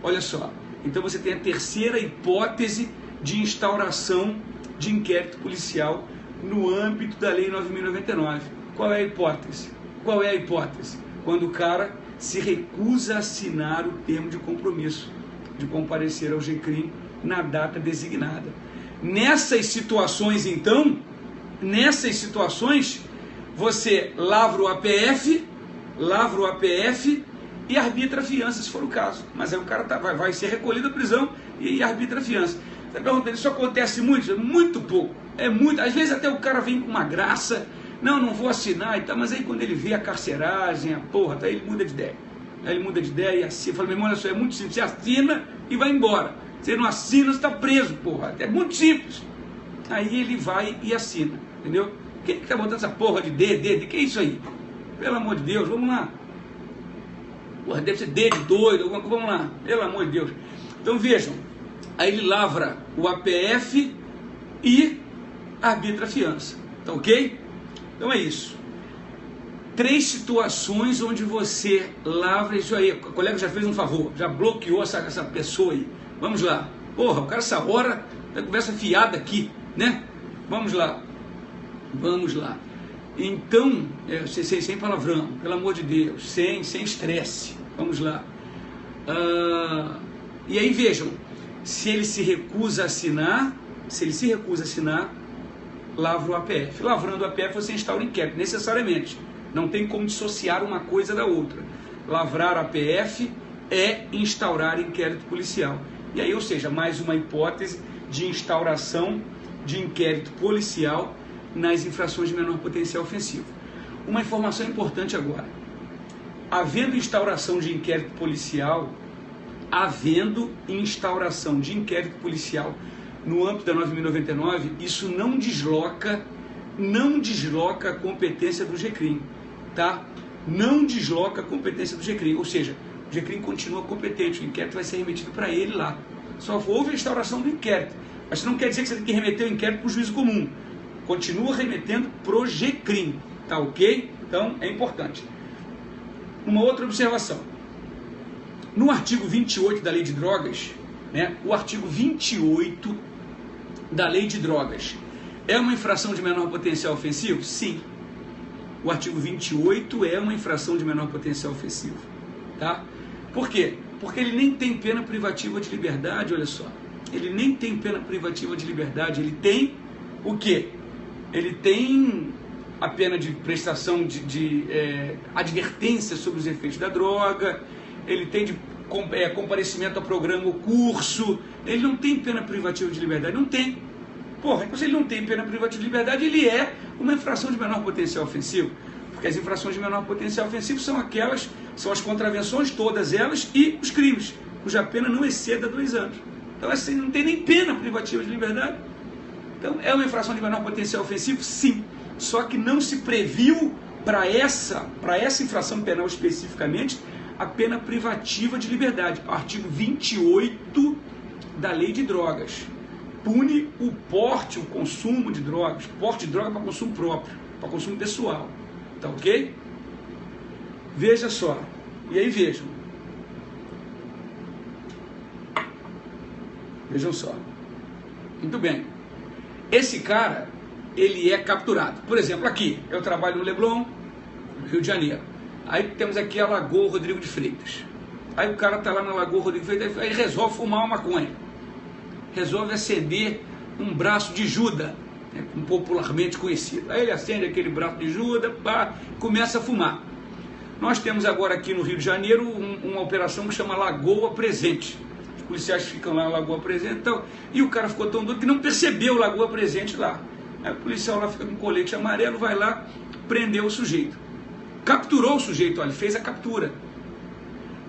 Olha só, então você tem a terceira hipótese de instauração de inquérito policial no âmbito da Lei 9.099. Qual é a hipótese? Quando o cara se recusa a assinar o termo de compromisso de comparecer ao GCRIM na data designada. Nessas situações, então, você lavra o APF e arbitra a fiança, se for o caso. Mas aí o cara vai ser recolhido à prisão e arbitra a fiança. Você pergunta, isso acontece muito? Muito pouco. Às vezes até o cara vem com uma graça, não vou assinar e tal, mas aí quando ele vê a carceragem, a porra, aí ele muda de ideia. Aí ele muda de ideia e assina. Fala, meu irmão, olha só, é muito simples, você assina e vai embora. Você não assina, você está preso, porra. É muito simples. Aí ele vai e assina, entendeu? Quem que tá botando essa porra de D? Que é isso aí? Pelo amor de Deus, vamos lá. Porra, deve ser D de doido, alguma coisa, vamos lá. Pelo amor de Deus. Então vejam, aí ele lavra o APF e arbitra a fiança, tá ok? Então é isso. 3 situações onde você lavra isso aí. O colega já fez um favor, já bloqueou essa pessoa aí. Vamos lá. Porra, o cara essa hora da conversa fiada aqui, né? Vamos lá. Vamos lá. Então, sem palavrão, pelo amor de Deus, sem estresse. Vamos lá. E aí vejam, se ele se recusa a assinar, lavra o APF. Lavrando o APF, você instaura o inquérito, necessariamente. Não tem como dissociar uma coisa da outra. Lavrar APF é instaurar inquérito policial. E aí, ou seja, mais uma hipótese de instauração de inquérito policial nas infrações de menor potencial ofensivo. Uma informação importante agora. Havendo instauração de inquérito policial no âmbito da 9.099, isso não desloca a competência do GCRIM, tá? Não desloca a competência do GCRIM, ou seja, o GCRIM continua competente, o inquérito vai ser remetido para ele lá. Só houve a instauração do inquérito, mas isso não quer dizer que você tem que remeter o inquérito para o juízo comum. Continua remetendo pro GCRIM, tá ok? Então é importante. Uma outra observação. No artigo 28 da Lei de Drogas, né, o artigo 28 da Lei de Drogas é uma infração de menor potencial ofensivo? Sim. O artigo 28 é uma infração de menor potencial ofensivo, tá? Por quê? Porque ele nem tem pena privativa de liberdade, olha só. Ele nem tem pena privativa de liberdade, ele tem o quê? Ele tem a pena de prestação de advertência sobre os efeitos da droga, ele tem de comparecimento a programa ou curso, ele não tem pena privativa de liberdade, não tem. Porra, então se ele não tem pena privativa de liberdade, ele é uma infração de menor potencial ofensivo, porque as infrações de menor potencial ofensivo são as contravenções, todas elas, e os crimes, cuja pena não exceda 2 anos. Então assim, não tem nem pena privativa de liberdade. Então, é uma infração de menor potencial ofensivo? Sim. Só que não se previu para essa infração penal especificamente a pena privativa de liberdade. Artigo 28 da Lei de Drogas. Pune o porte, o consumo de drogas. Porte de droga para consumo próprio, para consumo pessoal. Tá ok? Veja só. E aí vejam. Vejam só. Muito bem. Esse cara, ele é capturado. Por exemplo, aqui, eu trabalho no Leblon, no Rio de Janeiro. Aí temos aqui a Lagoa Rodrigo de Freitas. Aí o cara está lá na Lagoa Rodrigo de Freitas, aí resolve fumar uma maconha. Resolve acender um braço de Juda, né, popularmente conhecido. Aí ele acende aquele braço de Juda, pá, começa a fumar. Nós temos agora aqui no Rio de Janeiro uma operação que chama Lagoa Presente. Os policiais ficam lá na Lagoa Presente e o cara ficou tão doido que não percebeu Lagoa Presente lá. Aí o policial lá fica com colete amarelo, vai lá, prendeu o sujeito. Capturou o sujeito, olha, fez a captura.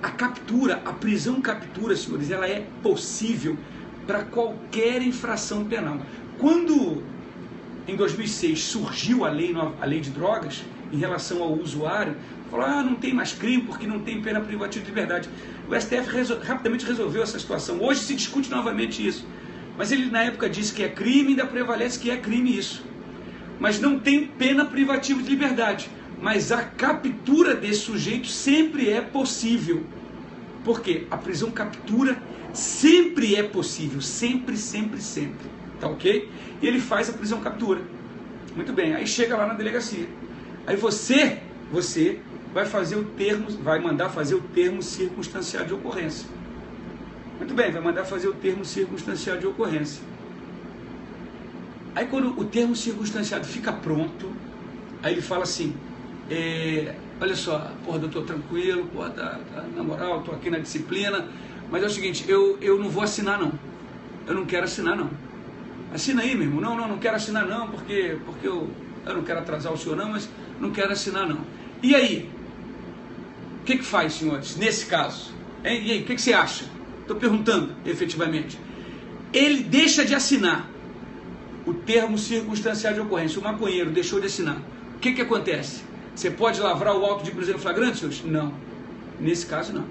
A prisão captura, senhores, ela é possível para qualquer infração penal. Quando, em 2006, surgiu a lei de drogas, em relação ao usuário, falou, não tem mais crime porque não tem pena privativa de liberdade. O STF rapidamente resolveu essa situação. Hoje se discute novamente isso. Mas ele na época disse que é crime, ainda prevalece que é crime isso. Mas não tem pena privativa de liberdade. Mas a captura desse sujeito sempre é possível. Por quê? A prisão captura sempre é possível. Sempre, sempre, sempre. Tá ok? E ele faz a prisão captura. Muito bem. Aí chega lá na delegacia. Aí você vai mandar fazer o termo circunstanciado de ocorrência. Muito bem, vai mandar fazer o termo circunstanciado de ocorrência. Aí quando o termo circunstanciado fica pronto, aí ele fala assim, olha só, porra, doutor, tranquilo, porra, na moral, tô aqui na disciplina, mas é o seguinte, eu não vou assinar não, eu não quero assinar não. Assina aí, meu irmão, não quero assinar não, porque eu não quero atrasar o senhor não, mas não quero assinar não. E aí? que faz, senhores, nesse caso? Hein? E aí, o que você acha? Estou perguntando, efetivamente. Ele deixa de assinar o termo circunstancial de ocorrência. O maconheiro deixou de assinar. O que acontece? Você pode lavrar o auto de prisão em flagrante, senhores? Não. Nesse caso, não.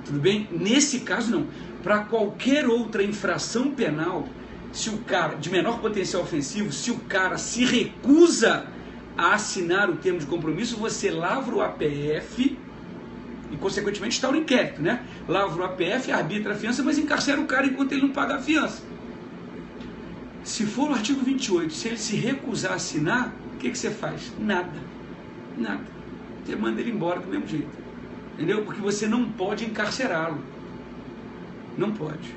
Tudo bem? Nesse caso, não. Para qualquer outra infração penal, se o cara, de menor potencial ofensivo, se o cara se recusa a assinar o termo de compromisso, você lavra o APF e, consequentemente, está o inquérito, né? Lavra o APF, arbitra a fiança, mas encarcera o cara enquanto ele não paga a fiança. Se for o artigo 28, se ele se recusar a assinar, o que você faz? Nada. Nada. Você manda ele embora do mesmo jeito. Entendeu? Porque você não pode encarcerá-lo. Não pode.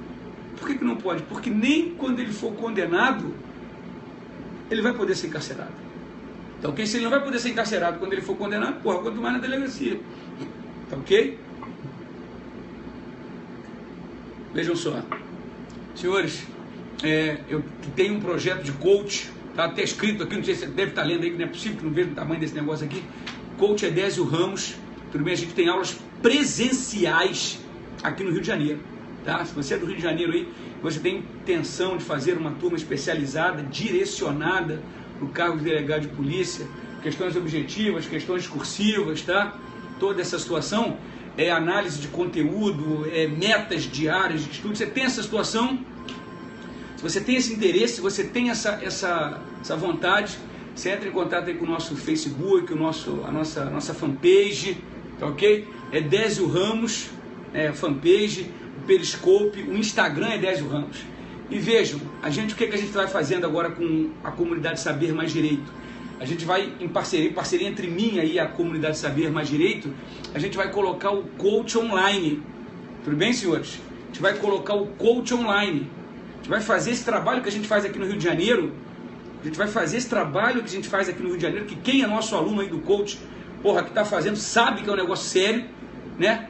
Por que não pode? Porque nem quando ele for condenado, ele vai poder ser encarcerado. Tá ok? Se ele não vai poder ser encarcerado quando ele for condenado, porra, quanto mais na delegacia. Tá ok? Vejam só. Senhores, eu tenho um projeto de coach, tá até escrito aqui, não sei se você deve estar lendo aí, que não é possível, que não vejo o tamanho desse negócio aqui. Coach Edésio Ramos. Tudo bem? A gente tem aulas presenciais aqui no Rio de Janeiro. Tá? Se você é do Rio de Janeiro aí, você tem intenção de fazer uma turma especializada, direcionada para o cargo de delegado de polícia, questões objetivas, questões discursivas, tá? Toda essa situação é análise de conteúdo, metas diárias de estudo. Você tem essa situação, se você tem esse interesse, se você tem essa vontade, você entra em contato aí com o nosso Facebook, a nossa fanpage, tá ok? Edésio Ramos, fanpage, o Periscope, o Instagram é Edésio Ramos. E vejam, o que a gente vai fazendo agora com a comunidade Saber Mais Direito? A gente vai, em parceria entre mim e a comunidade Saber Mais Direito, a gente vai colocar o coach online. Tudo bem, senhores? A gente vai colocar o coach online. A gente vai fazer esse trabalho que a gente faz aqui no Rio de Janeiro. A gente vai fazer esse trabalho que a gente faz aqui no Rio de Janeiro, que quem é nosso aluno aí do coach, porra, que está fazendo, sabe que é um negócio sério, né?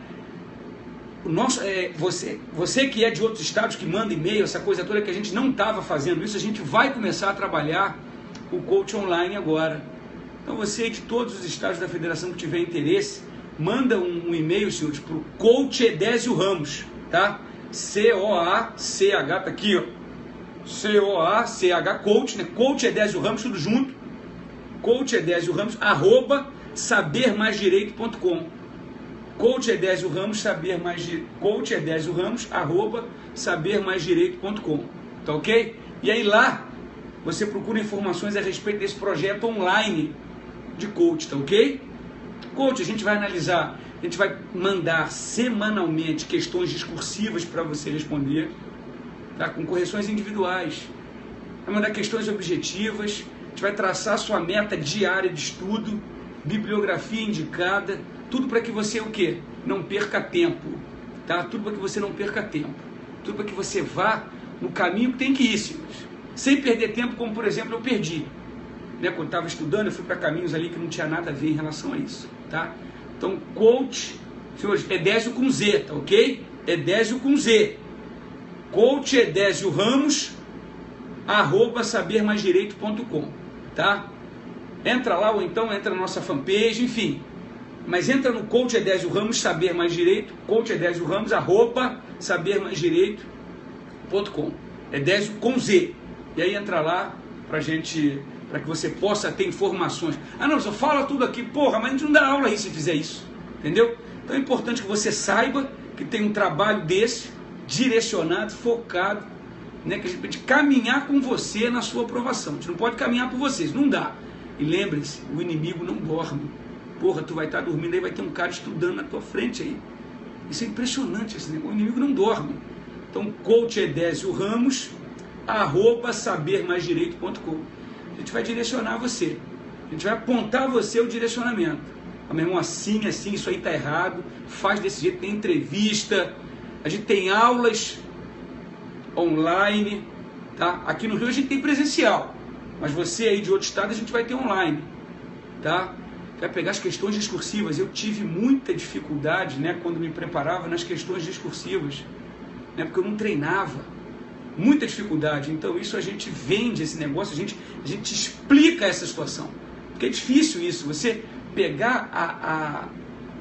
Você que é de outros estados, que manda e-mail, essa coisa toda, que a gente não estava fazendo isso, a gente vai começar a trabalhar o coach online agora. Então você de todos os estados da federação que tiver interesse, manda um e-mail, senhores, para o coach Edésio Ramos, tá? C-O-A-C-H, tá aqui, ó. C-O-A-C-H, coach, né? Coach Edésio Ramos, tudo junto. Coach Edésio Ramos, @sabermaisdireito.com. Coach Edésio Ramos, Coach Edésio Ramos, @sabermaisdireito.com. Tá ok? E aí lá você procura informações a respeito desse projeto online de coach, tá ok? Coach, a gente vai analisar, a gente vai mandar semanalmente questões discursivas para você responder, tá? Com correções individuais. Vai mandar questões objetivas, a gente vai traçar sua meta diária de estudo, bibliografia indicada, tudo para que você o quê? Não perca tempo, tá? Tudo para que você não perca tempo, tudo para que você vá no caminho que tem que ir, senhores. Sem perder tempo, como por exemplo eu perdi, né? Quando estava estudando, eu fui para caminhos ali que não tinha nada a ver em relação a isso, tá? Então, coach, senhores, Edésio com Z, tá ok? Edésio com Z. Coach Edésio Ramos, @sabermaisdireito.com, tá? Entra lá ou então entra na nossa fanpage, enfim. Mas entra no Coach Edésio Ramos, Saber Mais Direito, Coach Edésio Ramos, @sabermaisdireito.com. Edésio com Z. E aí entra lá para que você possa ter informações. Ah não, só fala tudo aqui, porra, mas a gente não dá aula aí se fizer isso. Entendeu? Então é importante que você saiba que tem um trabalho desse, direcionado, focado, né, que a gente pode caminhar com você na sua aprovação. A gente não pode caminhar por vocês, não dá. E lembre-se, o inimigo não dorme. Porra, tu vai estar dormindo, aí vai ter um cara estudando na tua frente aí. Isso é impressionante, esse negócio. O inimigo não dorme. Então, Coach Edésio Ramos, @sabermaisdireito.com. A gente vai direcionar você. A gente vai apontar você o direcionamento. Ah, meu irmão, assim, isso aí tá errado. Faz desse jeito, tem entrevista. A gente tem aulas online, tá? Aqui no Rio a gente tem presencial. Mas você aí de outro estado, a gente vai ter online, tá? Vai pegar as questões discursivas. Eu tive muita dificuldade, né, quando me preparava nas questões discursivas, né, porque eu não treinava. Muita dificuldade. Então isso a gente vende esse negócio, a gente explica essa situação. Porque é difícil isso, você pegar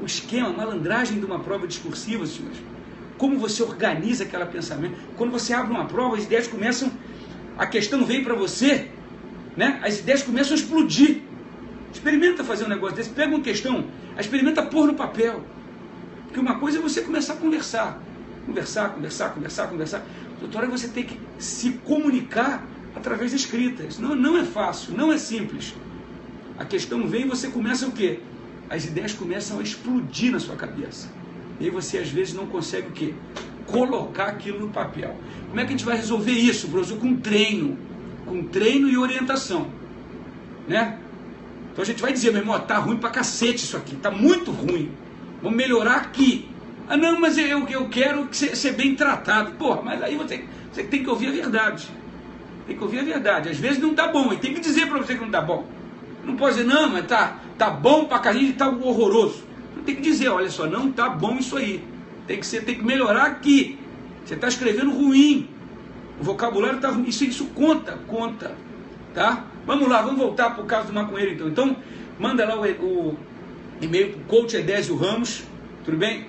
o esquema, a malandragem de uma prova discursiva, senhores. Como você organiza aquele pensamento. Quando você abre uma prova, as ideias começam, a questão vem para você, né? As ideias começam a explodir. Experimenta fazer um negócio desse, pega uma questão, experimenta pôr no papel. Porque uma coisa é você começar a conversar. Doutora, você tem que se comunicar através da escrita. Isso não é fácil, não é simples. A questão vem e você começa o quê? As ideias começam a explodir na sua cabeça. E aí você às vezes não consegue o quê? Colocar aquilo no papel. Como é que a gente vai resolver isso, professor? Com treino e orientação, né? Então a gente vai dizer, meu irmão, tá ruim pra cacete isso aqui, tá muito ruim, vamos melhorar aqui. Ah não, mas eu quero ser bem tratado. Porra, mas aí você tem que ouvir a verdade. Tem que ouvir a verdade. Às vezes não tá bom, e tem que dizer pra você que não tá bom. Não pode dizer, não, mas tá bom pra caralho e tá horroroso. Tem que dizer, olha só, não tá bom isso aí. Tem que melhorar aqui. Você tá escrevendo ruim. O vocabulário tá ruim. Isso conta. Tá? Vamos lá, vamos voltar pro caso do maconheiro então. Então, manda lá o e-mail pro coach Edésio Ramos, tudo bem?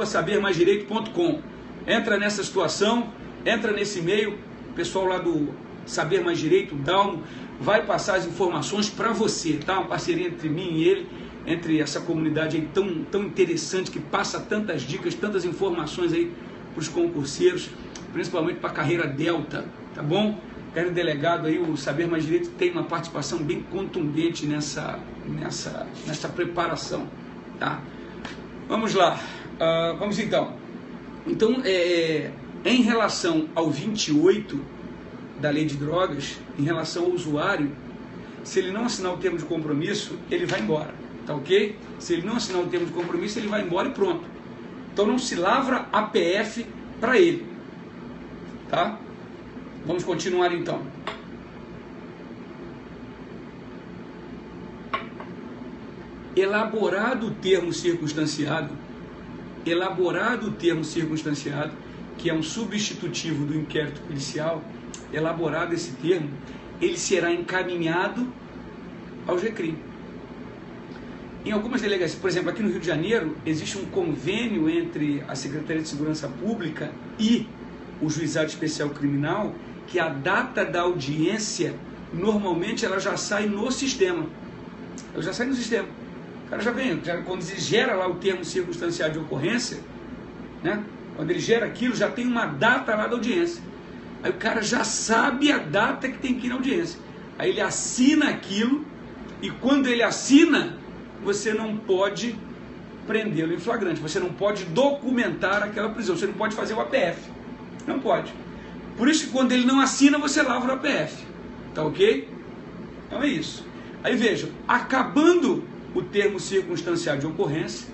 @sabermaisdireito.com. Entra nessa situação, entra nesse e-mail, o pessoal lá do Saber Mais Direito, Dalmo, vai passar as informações para você, tá? Uma parceria entre mim e ele, entre essa comunidade aí tão interessante, que passa tantas dicas, tantas informações aí para os concurseiros, principalmente para a carreira Delta, tá bom? Quero delegado aí, o Saber Mais Direito tem uma participação bem contundente nessa preparação, tá? Vamos lá, vamos então. Então, em relação ao 28 da Lei de Drogas, em relação ao usuário, se ele não assinar o termo de compromisso, ele vai embora, tá ok? Se ele não assinar o termo de compromisso, ele vai embora e pronto. Então não se lavra APF para ele, tá? Vamos continuar então. Elaborado o termo circunstanciado, que é um substitutivo do inquérito policial, elaborado esse termo, ele será encaminhado ao GCRIM. Em algumas delegacias, por exemplo, aqui no Rio de Janeiro, existe um convênio entre a Secretaria de Segurança Pública e o Juizado Especial Criminal, que a data da audiência, normalmente, ela já sai no sistema. Ela já sai no sistema. O cara já vem, quando ele gera lá o termo circunstanciado de ocorrência, né? Quando ele gera aquilo, já tem uma data lá da audiência. Aí o cara já sabe a data que tem que ir na audiência. Aí ele assina aquilo, e quando ele assina, você não pode prendê-lo em flagrante, você não pode documentar aquela prisão, você não pode fazer o APF, não pode. Por isso que quando ele não assina, você lavra o APF, tá ok? Então é isso. Aí vejam, acabando o termo circunstanciado de ocorrência,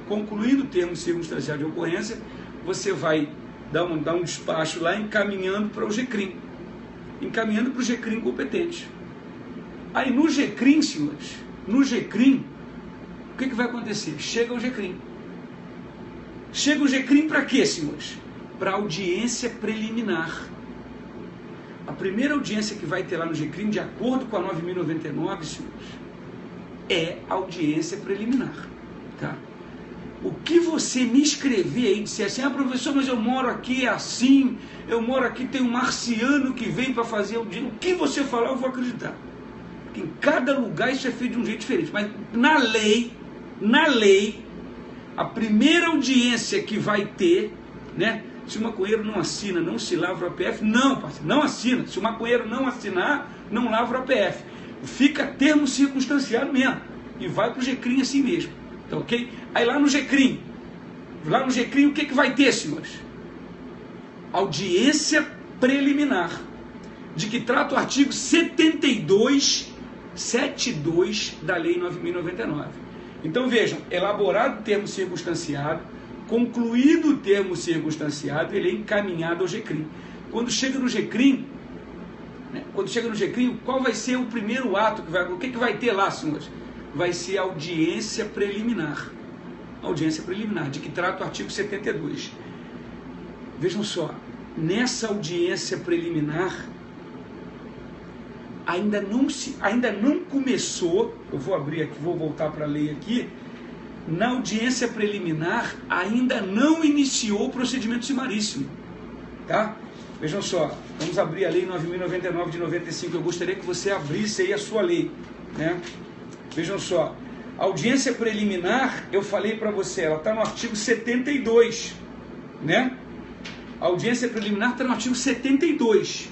concluindo o termo circunstanciado de ocorrência, você vai dar um despacho lá encaminhando para o GCRIM, encaminhando para o GCRIM competente. Aí no GCRIM, senhores, no GCRIM, o que vai acontecer? Chega o GCRIM. Chega o GCRIM para quê, senhores? Para audiência preliminar. A primeira audiência que vai ter lá no GCRIM, de acordo com a 9.099, senhores, é audiência preliminar, tá? O que você me escrever aí, disser assim, professor, mas eu moro aqui, é assim, eu moro aqui, tem um marciano que vem para fazer o dia, o que você falar eu vou acreditar. Porque em cada lugar isso é feito de um jeito diferente, mas na lei, a primeira audiência que vai ter, né, se o maconheiro não assina, não se lavra o APF, não, parceiro, não assina. Se o maconheiro não assinar, não lavra o APF. Fica termo circunstanciado mesmo, e vai para o GCRIM assim mesmo, tá ok? Aí lá no GCRIM, o que vai ter, senhores? Audiência preliminar, de que trata o artigo 72 da Lei 9.099. Então vejam, elaborado o termo circunstanciado, concluído o termo circunstanciado, ele é encaminhado ao GCRIM. Quando chega no GCRIM, qual vai ser o primeiro ato que vai, o que vai ter lá, senhores? Vai ser audiência preliminar. Audiência preliminar, de que trata o artigo 72. Vejam só, nessa audiência preliminar, ainda não começou, eu vou abrir aqui, vou voltar para a lei aqui, na audiência preliminar ainda não iniciou o procedimento sumaríssimo, tá? Vejam só, vamos abrir a lei 9.099 de 95, eu gostaria que você abrisse aí a sua lei, né? Vejam só, a audiência preliminar, eu falei para você, ela está no artigo 72, né? A audiência preliminar está no artigo 72,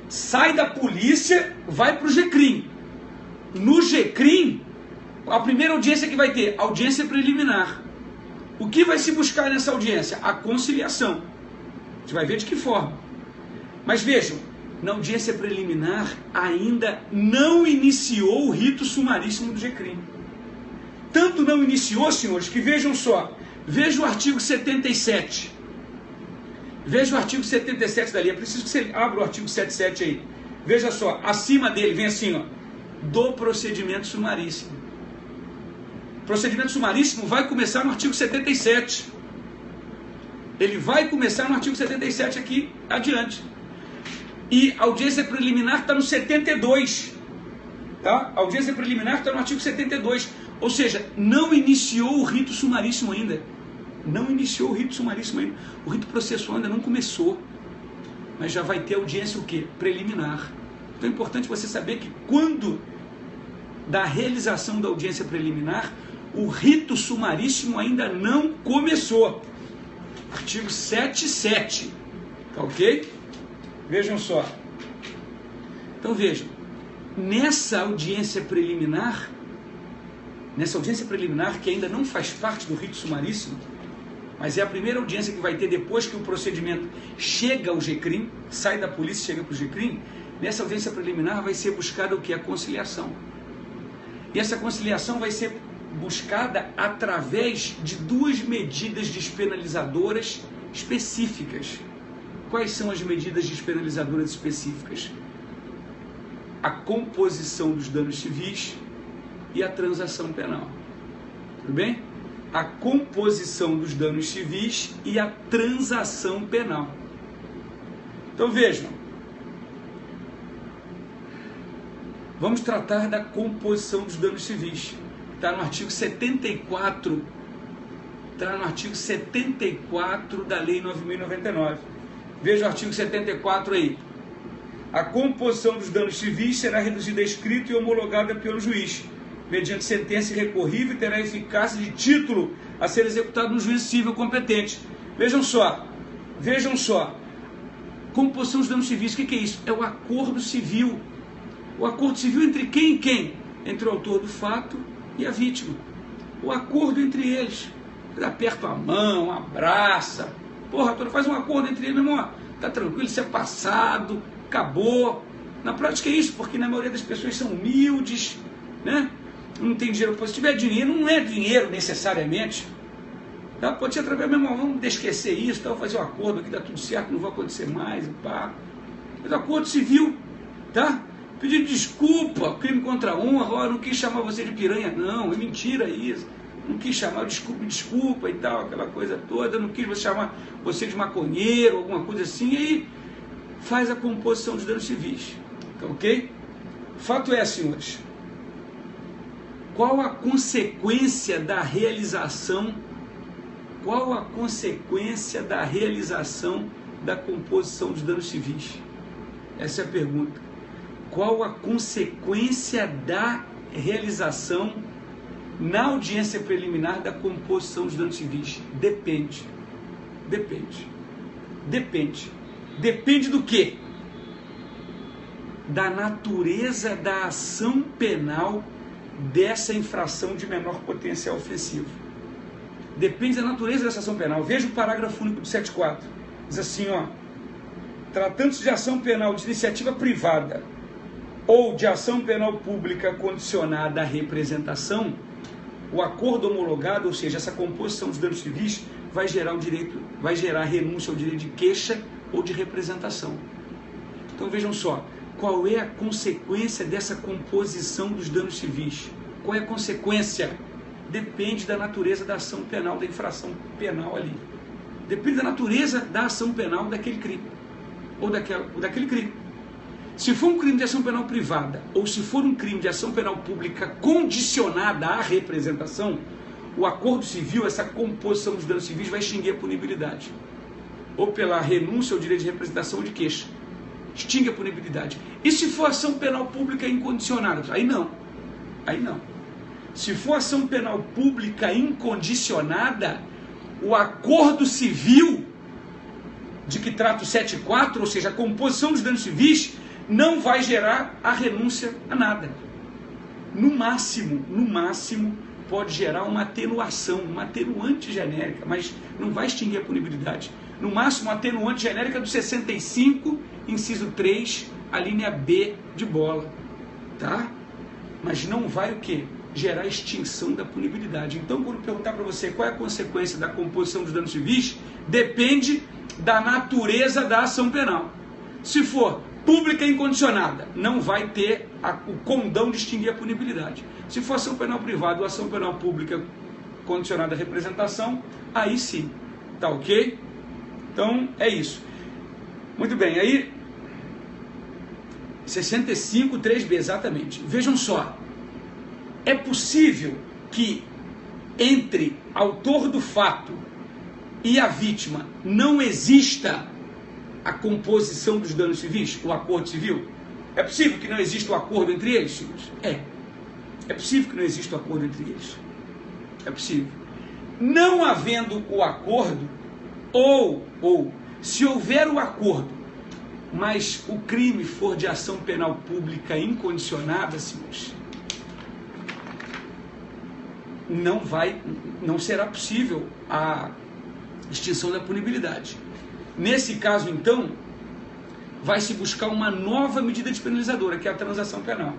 sai da polícia, vai para o GCRIM, no GCRIM, a primeira audiência que vai ter, audiência preliminar. O que vai se buscar nessa audiência? A conciliação. A gente vai ver de que forma. Mas vejam, na audiência preliminar ainda não iniciou o rito sumaríssimo do GCRIM. Tanto não iniciou, senhores, que vejam só, veja o artigo 77. Veja o artigo 77 dali, é preciso que você abra o artigo 77 aí. Veja só, acima dele vem assim, ó, do procedimento sumaríssimo. O procedimento sumaríssimo vai começar no artigo 77. Ele vai começar no artigo 77 aqui adiante. E a audiência preliminar está no 72. Tá? A audiência preliminar está no artigo 72. Ou seja, não iniciou o rito sumaríssimo ainda. Não iniciou o rito sumaríssimo ainda. O rito processual ainda não começou. Mas já vai ter audiência o quê? Preliminar. Então é importante você saber que quando da realização da audiência preliminar, o rito sumaríssimo ainda não começou. Artigo 77. Tá ok? Vejam só. Então vejam. Nessa audiência preliminar que ainda não faz parte do rito sumaríssimo, mas é a primeira audiência que vai ter depois que o procedimento chega ao GCRIM, sai da polícia e chega para o GCRIM, nessa audiência preliminar vai ser buscada o que? A conciliação. E essa conciliação vai ser buscada através de duas medidas despenalizadoras específicas. Quais são as medidas despenalizadoras específicas? A composição dos danos civis e a transação penal. Tudo bem? A composição dos danos civis e a transação penal. Então vejam, vamos tratar da composição dos danos civis. Está no artigo 74, está no artigo 74 da Lei 9.099. Veja o artigo 74 aí. A composição dos danos civis será reduzida a escrito e homologada pelo juiz, mediante sentença irrecorrível, e terá eficácia de título a ser executado no juízo civil competente. Vejam só. Composição dos danos civis, o que é isso? É o acordo civil. O acordo civil entre quem e quem? Entre o autor do fato e a vítima. O acordo entre eles. Aperta a mão, abraça. Porra, faz um acordo entre eles, meu irmão. Tá tranquilo, isso é passado, acabou. Na prática é isso, porque na maioria das pessoas são humildes, né? Não tem dinheiro. Se tiver dinheiro, não é dinheiro necessariamente. Tá? Pode ser através, meu irmão, vamos esquecer isso, tá? Fazer um acordo aqui, dá tudo certo, não vai acontecer mais, pá. Mas acordo civil, tá? Pedir desculpa, crime contra a honra, não quis chamar você de piranha, não, é mentira isso. Não quis chamar, desculpa e tal, aquela coisa toda, não quis chamar você de maconheiro, alguma coisa assim, e aí faz a composição dos danos civis, tá ok? Fato é, senhores, qual a consequência da realização da composição dos danos civis? Essa é a pergunta. Qual a consequência da realização na audiência preliminar da composição dos danos civis? Depende. Depende do quê? Da natureza da ação penal dessa infração de menor potencial ofensivo. Depende da natureza dessa ação penal. Veja o parágrafo único do 74. Diz assim, ó. Tratando-se de ação penal de iniciativa privada ou de ação penal pública condicionada à representação, o acordo homologado, ou seja, essa composição dos danos civis, vai gerar renúncia ao direito de queixa ou de representação. Então vejam só, qual é a consequência dessa composição dos danos civis? Qual é a consequência? Depende da natureza da ação penal, da infração penal ali. Depende da natureza da ação penal daquele crime, ou daquele crime. Se for um crime de ação penal privada, ou se for um crime de ação penal pública condicionada à representação, o acordo civil, essa composição dos danos civis vai extinguir a punibilidade. Ou pela renúncia ao direito de representação ou de queixa. Extingue a punibilidade. E se for ação penal pública incondicionada? Aí não. Aí não. Se for ação penal pública incondicionada, o acordo civil de que trata o 7.4, ou seja, a composição dos danos civis, não vai gerar a renúncia a nada. No máximo, pode gerar uma atenuação, uma atenuante genérica, mas não vai extinguir a punibilidade. No máximo, uma atenuante genérica do 65, inciso 3, a linha B de bola. Tá? Mas não vai o quê? Gerar extinção da punibilidade. Então, quando perguntar para você qual é a consequência da composição dos danos civis, depende da natureza da ação penal. Se for pública incondicionada, não vai ter o condão de extinguir a punibilidade. Se for ação penal privada ou ação penal pública condicionada à representação, aí sim. Tá ok? Então, é isso. Muito bem, aí 65, 3B, exatamente. Vejam só, é possível que entre autor do fato e a vítima não exista a composição dos danos civis, o acordo civil? É possível que não exista o acordo entre eles, senhores? É possível que não exista o acordo entre eles. É possível. Não havendo o acordo, ou se houver o acordo, mas o crime for de ação penal pública incondicionada, senhores, não será possível a extinção da punibilidade. Nesse caso, então, vai se buscar uma nova medida despenalizadora, que é a transação penal.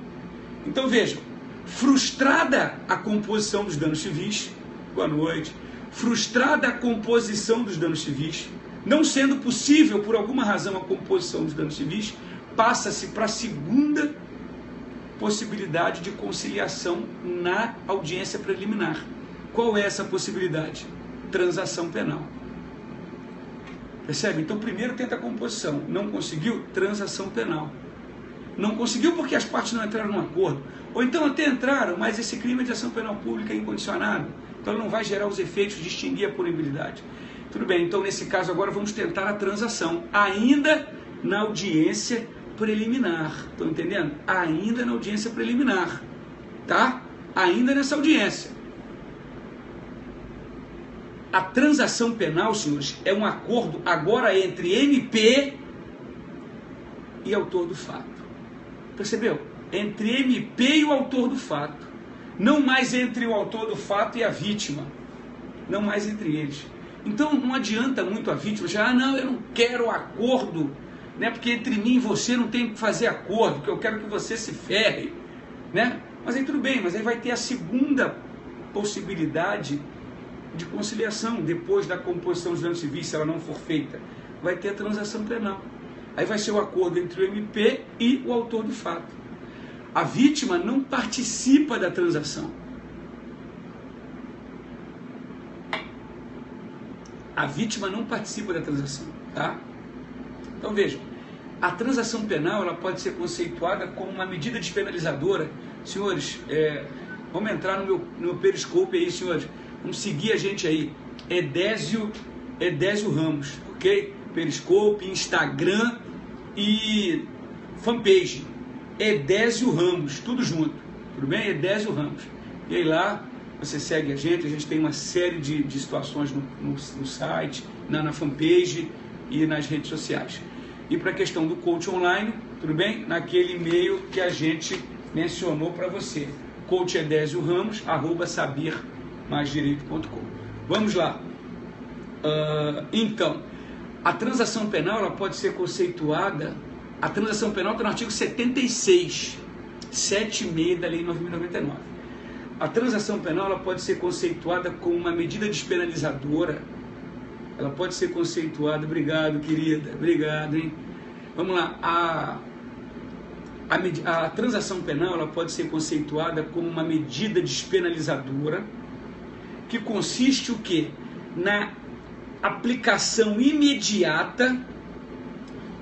Então, vejam, frustrada a composição dos danos civis, boa noite, frustrada a composição dos danos civis, não sendo possível, por alguma razão, a composição dos danos civis, passa-se para a segunda possibilidade de conciliação na audiência preliminar. Qual é essa possibilidade? Transação penal. Percebe? Então, primeiro tenta a composição. Não conseguiu? Transação penal. Não conseguiu porque as partes não entraram num acordo. Ou então até entraram, mas esse crime é de ação penal pública incondicionado. Então, não vai gerar os efeitos de extinguir a punibilidade. Tudo bem, então nesse caso agora vamos tentar a transação, ainda na audiência preliminar. Estão entendendo? Ainda na audiência preliminar. Tá? Ainda nessa audiência. A transação penal, senhores, é um acordo agora entre MP e autor do fato. Percebeu? Entre MP e o autor do fato. Não mais entre o autor do fato e a vítima. Não mais entre eles. Então não adianta muito a vítima já, não, eu não quero acordo, né? Porque entre mim e você não tem que fazer acordo, porque eu quero que você se ferre, né? Mas aí tudo bem, mas aí vai ter a segunda possibilidade de conciliação depois da composição dos danos civis, se ela não for feita. Vai ter a transação penal. Aí vai ser o acordo entre o MP e o autor do fato. A vítima não participa da transação. A vítima não participa da transação, tá? Então vejam, a transação penal ela pode ser conceituada como uma medida despenalizadora. Senhores, vamos entrar no meu Periscope aí, senhores. Vamos seguir a gente aí. Edésio Ramos, ok? Periscope, Instagram e fanpage. Edésio Ramos, tudo junto, tudo bem? Edésio Ramos. E aí lá você segue a gente tem uma série de situações no site, na fanpage e nas redes sociais. E para a questão do coach online, tudo bem? Naquele e-mail que a gente mencionou para você, coachedesioramos@sabermaisdireito.com. Vamos lá. Então, a transação penal ela pode ser conceituada, a transação penal está no artigo 76, 7.6 da Lei 9.099. A transação penal ela pode ser conceituada como uma medida despenalizadora. Ela pode ser conceituada, obrigado querida, obrigado, hein? Vamos lá, a transação penal ela pode ser conceituada como uma medida despenalizadora que consiste o quê? Na aplicação imediata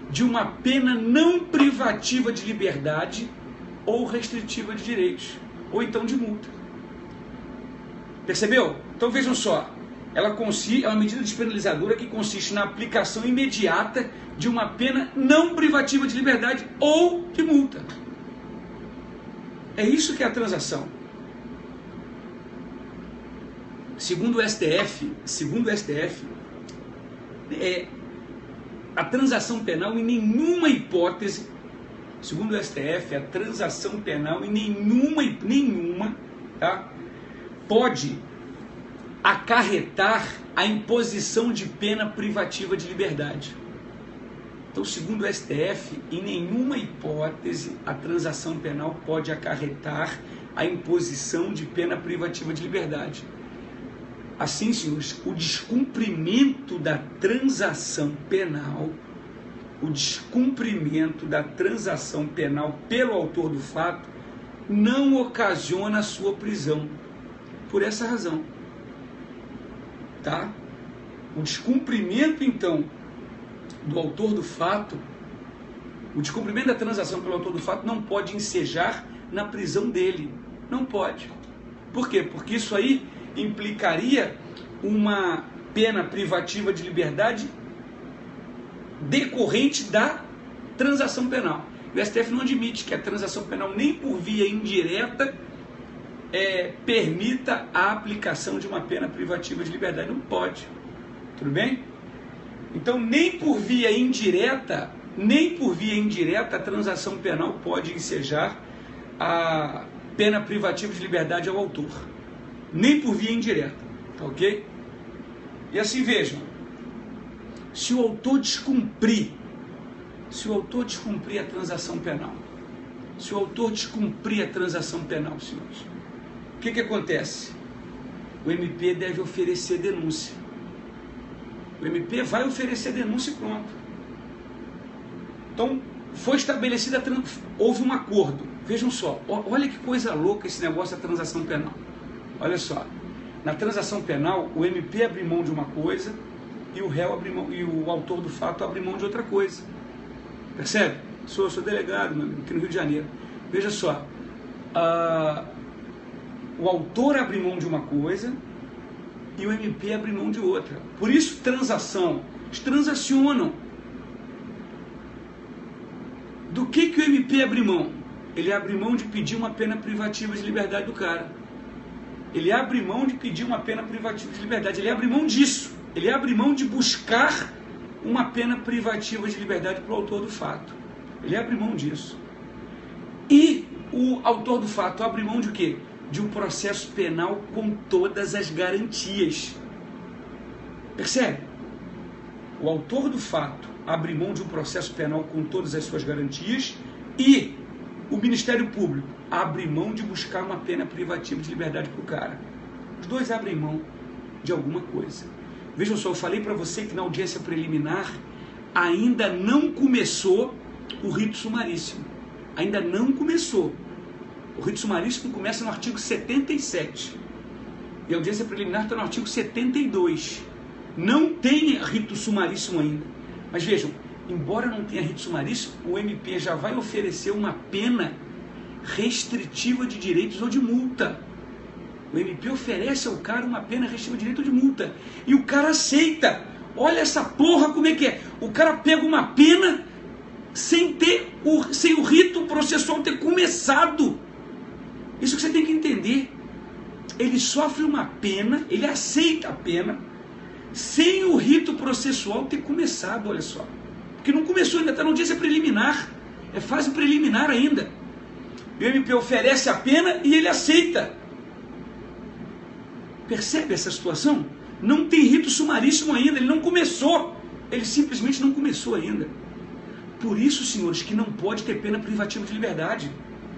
de uma pena não privativa de liberdade ou restritiva de direitos, ou então de multa. Percebeu? Então vejam só, é uma medida despenalizadora que consiste na aplicação imediata de uma pena não privativa de liberdade ou de multa. É isso que é a transação. Segundo o STF, a transação penal em nenhuma hipótese, segundo o STF, a transação penal em nenhuma, tá, pode acarretar a imposição de pena privativa de liberdade. Então, segundo o STF, em nenhuma hipótese a transação penal pode acarretar a imposição de pena privativa de liberdade. Assim, senhores, o descumprimento da transação penal, pelo autor do fato, não ocasiona a sua prisão. Por essa razão. Tá? O descumprimento, então, do autor do fato, o descumprimento da transação pelo autor do fato não pode ensejar na prisão dele. Não pode. Por quê? Porque isso aí implicaria uma pena privativa de liberdade decorrente da transação penal. O STF não admite que a transação penal, nem por via indireta, permita a aplicação de uma pena privativa de liberdade. Não pode. Tudo bem? Então, nem por via indireta, a transação penal pode ensejar a pena privativa de liberdade ao autor. Nem por via indireta, tá ok? E assim, vejam, se o autor descumprir a transação penal, senhores, o que acontece? O MP deve oferecer denúncia. O MP vai oferecer denúncia e pronto. Então, foi estabelecida, houve um acordo. Vejam só, olha que coisa louca esse negócio da transação penal. Olha só, na transação penal, o MP abre mão de uma coisa e o réu abre mão, e o autor do fato abre mão de outra coisa. Percebe? Sou delegado, meu amigo, aqui no Rio de Janeiro. Veja só, o autor abre mão de uma coisa e o MP abre mão de outra. Por isso, transação. Eles transacionam. Do que o MP abre mão? Ele abre mão de pedir uma pena privativa de liberdade do cara. Ele abre mão de pedir uma pena privativa de liberdade. Ele abre mão disso. Ele abre mão de buscar uma pena privativa de liberdade para o autor do fato. Ele abre mão disso. E o autor do fato abre mão de quê? De um processo penal com todas as garantias. Percebe? O autor do fato abre mão de um processo penal com todas as suas garantias e o Ministério Público abre mão de buscar uma pena privativa de liberdade para o cara. Os dois abrem mão de alguma coisa. Vejam só, eu falei para você que na audiência preliminar ainda não começou o rito sumaríssimo. Ainda não começou. O rito sumaríssimo começa no artigo 77. E a audiência preliminar está no artigo 72. Não tem rito sumaríssimo ainda. Mas vejam, embora não tenha rito sumaríssimo, o MP já vai oferecer uma pena restritiva de direitos ou de multa. O MP oferece ao cara uma pena restritiva de direito ou de multa. E o cara aceita. Olha essa porra como é que é. O cara pega uma pena sem o rito processual ter começado. Isso que você tem que entender. Ele sofre uma pena, ele aceita a pena, sem o rito processual ter começado, olha só. Porque não começou, ainda está na audiência preliminar. É fase preliminar ainda. O MP oferece a pena e ele aceita. Percebe essa situação? Não tem rito sumaríssimo ainda, ele não começou. Ele simplesmente não começou ainda. Por isso, senhores, que não pode ter pena privativa de liberdade.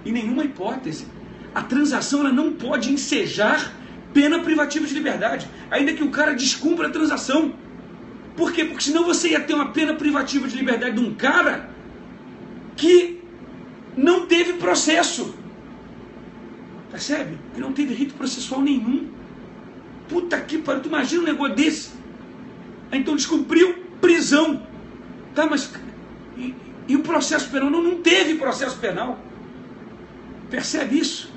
Em nenhuma hipótese. A transação ela não pode ensejar pena privativa de liberdade, ainda que o cara descumpra a transação. Por quê? Porque senão você ia ter uma pena privativa de liberdade de um cara que não teve processo. Percebe? Que não teve rito processual nenhum. Puta que pariu, tu imagina um negócio desse? Então descumpriu, prisão. Tá, mas e o processo penal? Não teve processo penal. Percebe isso?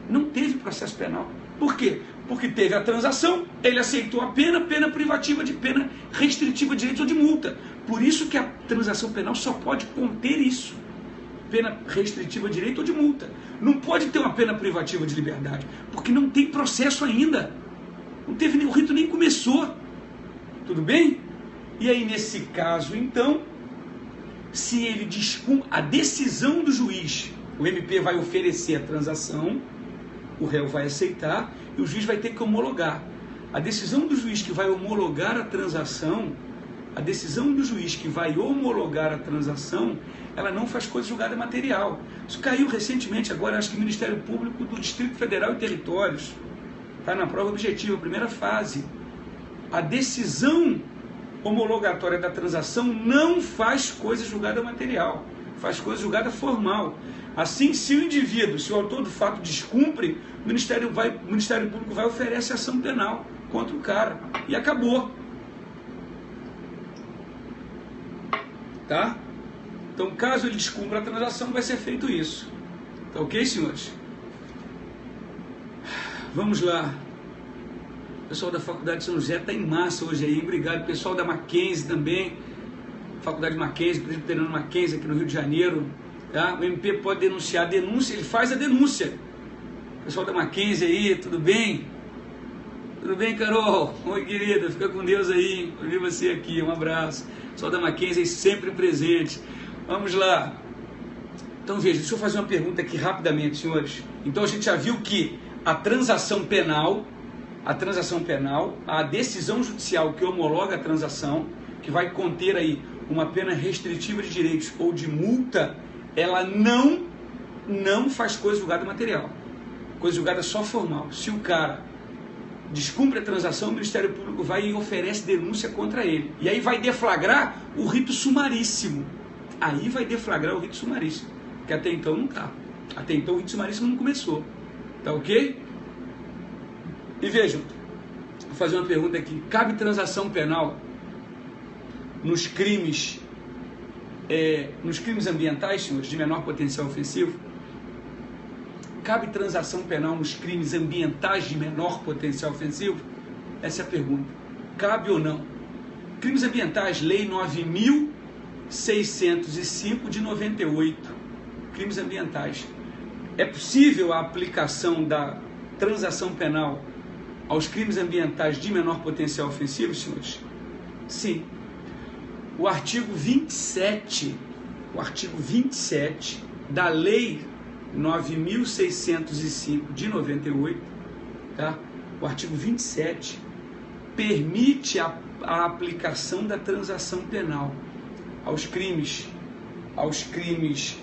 Não teve processo penal. Por quê? Porque teve a transação, ele aceitou a pena privativa de pena restritiva de direitos ou de multa. Por isso que a transação penal só pode conter isso. Pena restritiva de direito ou de multa. Não pode ter uma pena privativa de liberdade, porque não tem processo ainda. Não teve nem, o rito nem começou. Tudo bem? E aí, nesse caso, então, se ele descumpre a decisão do juiz, o MP vai oferecer a transação, o réu vai aceitar e o juiz vai ter que homologar. A decisão do juiz que vai homologar a transação, ela não faz coisa julgada material. Isso caiu recentemente agora, acho que o Ministério Público do Distrito Federal e Territórios. Está na prova objetiva, primeira fase. A decisão homologatória da transação não faz coisa julgada material, faz coisa julgada formal. Assim, se o indivíduo, se o autor do fato descumpre, o Ministério Público vai oferecer ação penal contra o cara. E acabou. Tá? Então, caso ele descumpra a transação, vai ser feito isso. Tá ok, senhores? Vamos lá. O pessoal da Faculdade de São José está em massa hoje aí. Obrigado. Pessoal da Mackenzie também. Faculdade Mackenzie, Presbiteriano Mackenzie aqui no Rio de Janeiro. Tá? O MP pode denunciar. Denúncia, ele faz a denúncia. Pessoal da Mackenzie aí, tudo bem? Tudo bem, Carol? Oi, querida. Fica com Deus aí. Eu vi você aqui. Um abraço. Pessoal da Mackenzie sempre presente. Vamos lá. Então, veja, deixa eu fazer uma pergunta aqui rapidamente, senhores. Então, a gente já viu que a transação penal, a decisão judicial que homologa a transação, que vai conter aí uma pena restritiva de direitos ou de multa, ela não faz coisa julgada material. Coisa julgada só formal. Se o cara descumpre a transação, o Ministério Público vai e oferece denúncia contra ele. E aí vai deflagrar o rito sumaríssimo. Que até então não está. Até então o rito sumaríssimo não começou. Tá ok? E vejam, vou fazer uma pergunta aqui. Cabe transação penal nos crimes ambientais, senhores, de menor potencial ofensivo? Cabe transação penal nos crimes ambientais de menor potencial ofensivo? Essa é a pergunta. Cabe ou não? Crimes ambientais, Lei 9.605 de 98. Crimes ambientais. É possível a aplicação da transação penal aos crimes ambientais de menor potencial ofensivo, senhores? Sim. O artigo 27 da Lei 9.605 de 98, tá? O artigo 27 permite a aplicação da transação penal aos crimes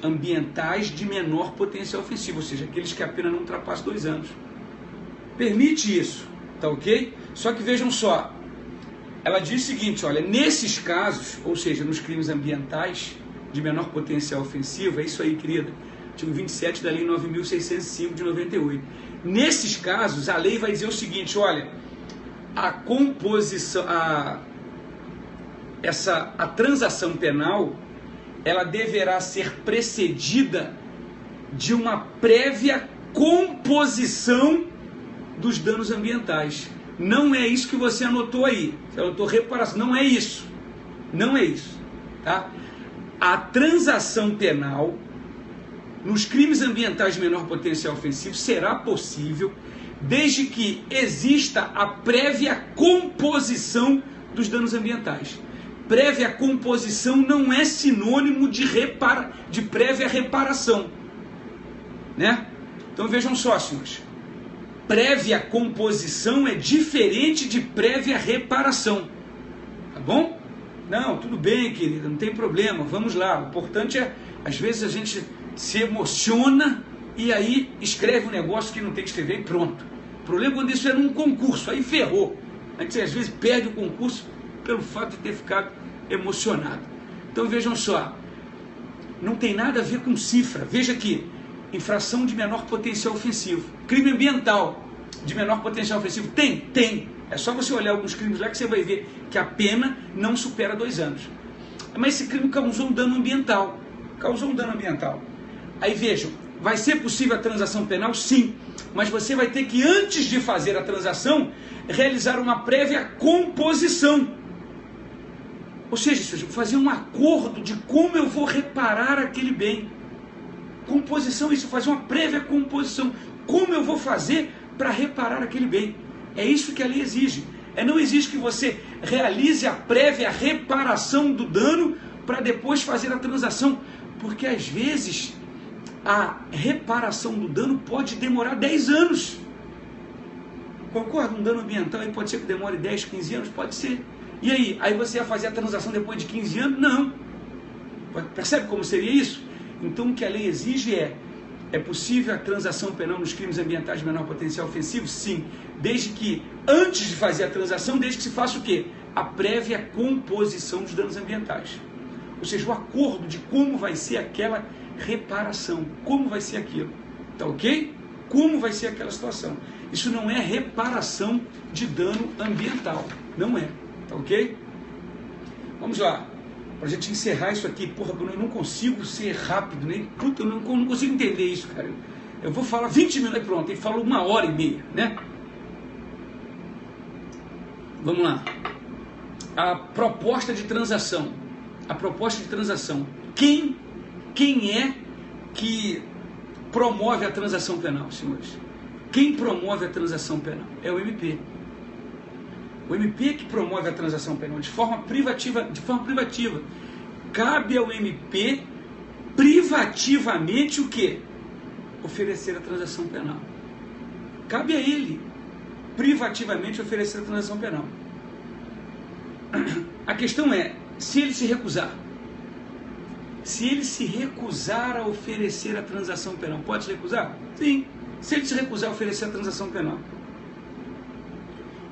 ambientais de menor potencial ofensivo, ou seja, aqueles que a pena não ultrapassa 2 anos. Permite isso, tá ok? Só que vejam só, ela diz o seguinte, olha, nesses casos, ou seja, nos crimes ambientais de menor potencial ofensivo, é isso aí, querida, artigo 27 da Lei 9.605 de 98. Nesses casos, a lei vai dizer o seguinte, olha, a transação penal, ela deverá ser precedida de uma prévia composição dos danos ambientais. Não é isso que você anotou aí. Você anotou reparação. Não é isso. Não é isso. Tá? A transação penal nos crimes ambientais de menor potencial ofensivo será possível desde que exista a prévia composição dos danos ambientais. Prévia composição não é sinônimo de prévia reparação, né? Então vejam só, senhores. Prévia composição é diferente de prévia reparação, tá bom? Não, tudo bem, querida, não tem problema, vamos lá. O importante é, às vezes a gente se emociona e aí escreve um negócio que não tem que escrever e pronto. O problema é quando isso é num concurso, aí ferrou. A gente às vezes perde o concurso pelo fato de ter ficado emocionado. Então vejam só, não tem nada a ver com cifra. Veja aqui, infração de menor potencial ofensivo, crime ambiental de menor potencial ofensivo, tem. É só você olhar alguns crimes lá que você vai ver que a pena não supera 2 anos. Mas esse crime causou um dano ambiental. Aí vejam, Vai ser possível a transação penal? Sim, mas você vai ter que, antes de fazer a transação, realizar uma prévia composição. Ou seja, fazer um acordo de como eu vou reparar aquele bem. Composição, isso, fazer uma prévia composição. Como eu vou fazer para reparar aquele bem? É isso que a lei exige. Não exige que você realize a prévia reparação do dano para depois fazer a transação. Porque às vezes a reparação do dano pode demorar 10 anos. Concorda? Um dano ambiental aí pode ser que demore 10, 15 anos? Pode ser. E aí? Aí você ia fazer a transação depois de 15 anos? Não. Percebe como seria isso? Então o que a lei exige é possível a transação penal nos crimes ambientais de menor potencial ofensivo? Sim. Desde que, antes de fazer a transação, desde que se faça o quê? A prévia composição dos danos ambientais. Ou seja, o acordo de como vai ser aquela reparação. Como vai ser aquilo. Tá ok? Como vai ser aquela situação. Isso não é reparação de dano ambiental. Não é. Tá ok? Vamos lá. Pra gente encerrar isso aqui. Porra, eu não consigo ser rápido. Nem, puta, eu não consigo entender isso, cara. Eu vou falar 20 minutos e pronto. Ele falou 1h30, né? Vamos lá. A proposta de transação. A proposta de transação. Quem é que promove a transação penal, senhores? Quem promove a transação penal? É o MP. O MP que promove a transação penal de forma privativa. Cabe ao MP privativamente o quê? Oferecer a transação penal. Cabe a ele privativamente oferecer a transação penal. A questão é, se ele se recusar a oferecer a transação penal, pode se recusar? Sim. Se ele se recusar a oferecer a transação penal,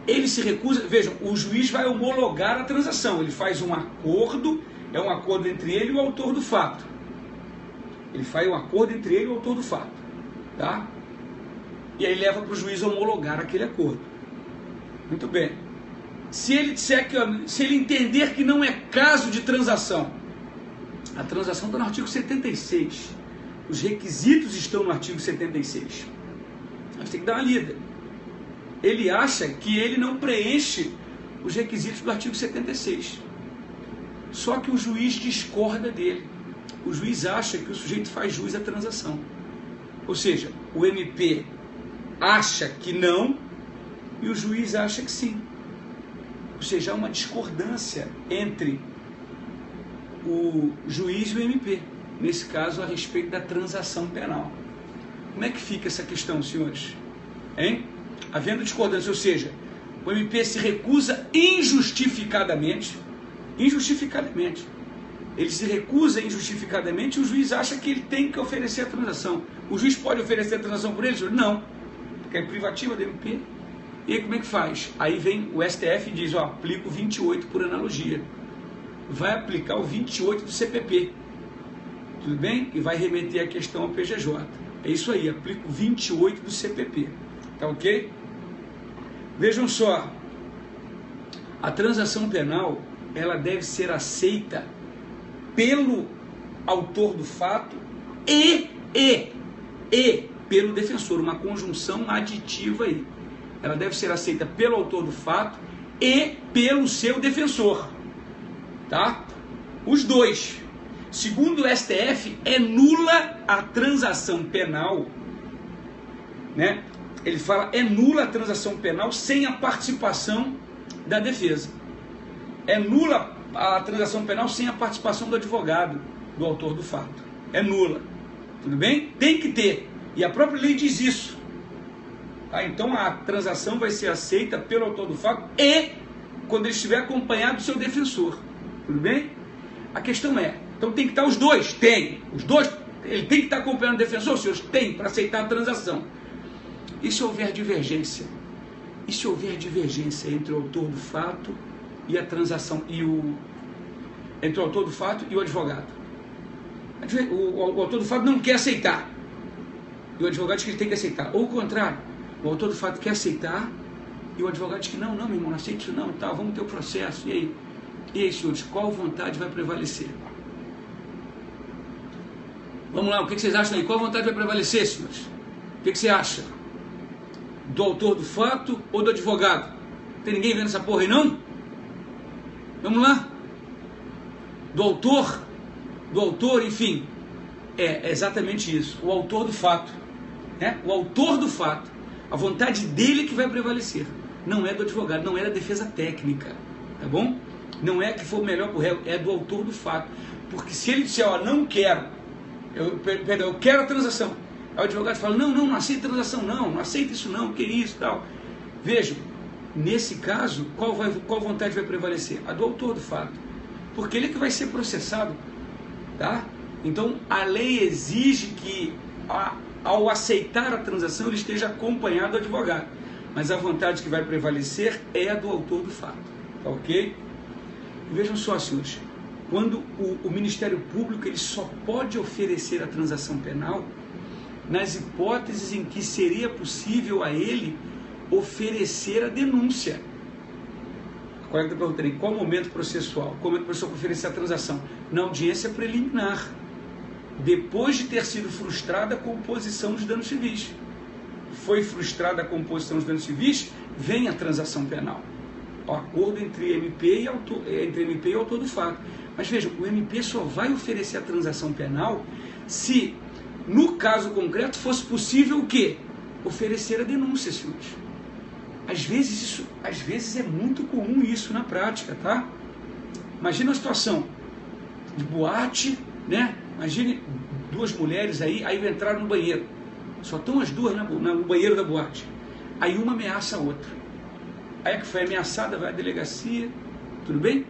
ele se recusa, vejam, o juiz vai homologar a transação, ele faz um acordo, é um acordo entre ele e o autor do fato. Ele faz um acordo entre ele e o autor do fato, tá? E aí leva para o juiz homologar aquele acordo. Muito bem. Se ele entender que não é caso de transação, a transação está no artigo 76. Os requisitos estão no artigo 76. A gente tem que dar uma lida. Ele acha que ele não preenche os requisitos do artigo 76. Só que o juiz discorda dele. O juiz acha que o sujeito faz jus à transação. Ou seja, o MP acha que não e o juiz acha que sim. Ou seja, há uma discordância entre o juiz e o MP, nesse caso a respeito da transação penal. Como é que fica essa questão, senhores? Hein? Havendo discordância, ou seja, o MP se recusa injustificadamente, ele se recusa injustificadamente e o juiz acha que ele tem que oferecer a transação. O juiz pode oferecer a transação por ele? Não, porque é privativa do MP. E aí como é que faz? Aí vem o STF e diz, ó, aplica o 28 por analogia. Vai aplicar o 28 do CPP. Tudo bem? E vai remeter a questão ao PGJ. É isso aí, aplica o 28 do CPP. Tá ok? Vejam só, a transação penal, ela deve ser aceita pelo autor do fato e pelo defensor, uma conjunção aditiva aí. Ela deve ser aceita pelo autor do fato e pelo seu defensor, tá? Os dois. Segundo o STF, é nula a transação penal, né? Ele fala, é nula a transação penal sem a participação da defesa. É nula a transação penal sem a participação do advogado, do autor do fato. É nula. Tudo bem? Tem que ter. E a própria lei diz isso. Ah, então a transação vai ser aceita pelo autor do fato e quando ele estiver acompanhado do seu defensor. Tudo bem? A questão é, então tem que estar os dois? Tem. Os dois, ele tem que estar acompanhando o defensor? Senhores, tem, para aceitar a transação. E se houver divergência? E se houver divergência entre o autor do fato e a transação, entre o autor do fato e o advogado? O autor do fato não quer aceitar. E o advogado diz que ele tem que aceitar. Ou o contrário. O autor do fato quer aceitar e o advogado diz que não, meu irmão, não aceita isso não, tá, vamos ter o processo. E aí, senhores, qual vontade vai prevalecer? Vamos lá, o que vocês acham aí? Qual vontade vai prevalecer, senhores? O que você acha? Do autor do fato ou do advogado? Tem ninguém vendo essa porra aí, não? Vamos lá? Do autor, enfim. É exatamente isso. O autor do fato. Né? O autor do fato. A vontade dele que vai prevalecer. Não é do advogado, não é da defesa técnica. Tá bom? Não é que for melhor para o réu, é do autor do fato. Porque se ele disser, ó, não quero, eu quero a transação. Aí o advogado fala, não aceita a transação, não aceita isso não, que isso e tal. Vejam, nesse caso, qual vontade vai prevalecer? A do autor do fato. Porque ele é que vai ser processado. Tá? Então, a lei exige que, ao aceitar a transação, ele esteja acompanhado do advogado. Mas a vontade que vai prevalecer é a do autor do fato. Tá ok? E vejam só, senhores, quando o Ministério Público ele só pode oferecer a transação penal nas hipóteses em que seria possível a ele oferecer a denúncia. A colega está perguntando em qual momento processual? Como é que o professor oferecer a transação? Na audiência preliminar, depois de ter sido frustrada a composição dos danos civis. Foi frustrada a composição dos danos civis, vem a transação penal. O acordo entre MP e autor do fato. Mas vejam, o MP só vai oferecer a transação penal se, no caso concreto, fosse possível o quê? Oferecer a denúncia, senhores. Às vezes é muito comum isso na prática, tá? Imagina uma situação de boate, né? Imagine duas mulheres aí entraram no banheiro. Só estão as duas no banheiro da boate. Aí uma ameaça a outra. Aí a que foi ameaçada vai à delegacia, tudo bem?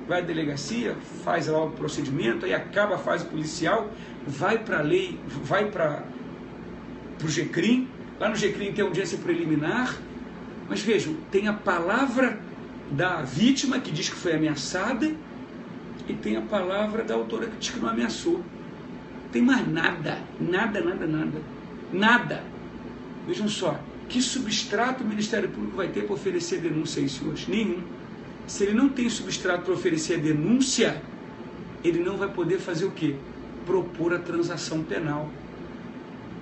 Vai à delegacia, faz lá o procedimento, aí acaba a fase policial, vai para a lei, vai para o GCRIM, lá no GCRIM tem audiência preliminar, mas vejam, tem a palavra da vítima que diz que foi ameaçada e tem a palavra da autora que diz que não ameaçou. Não tem mais nada. Vejam só, que substrato o Ministério Público vai ter para oferecer denúncia aí, senhores? Nenhum. Se ele não tem substrato para oferecer a denúncia, ele não vai poder fazer o quê? Propor a transação penal.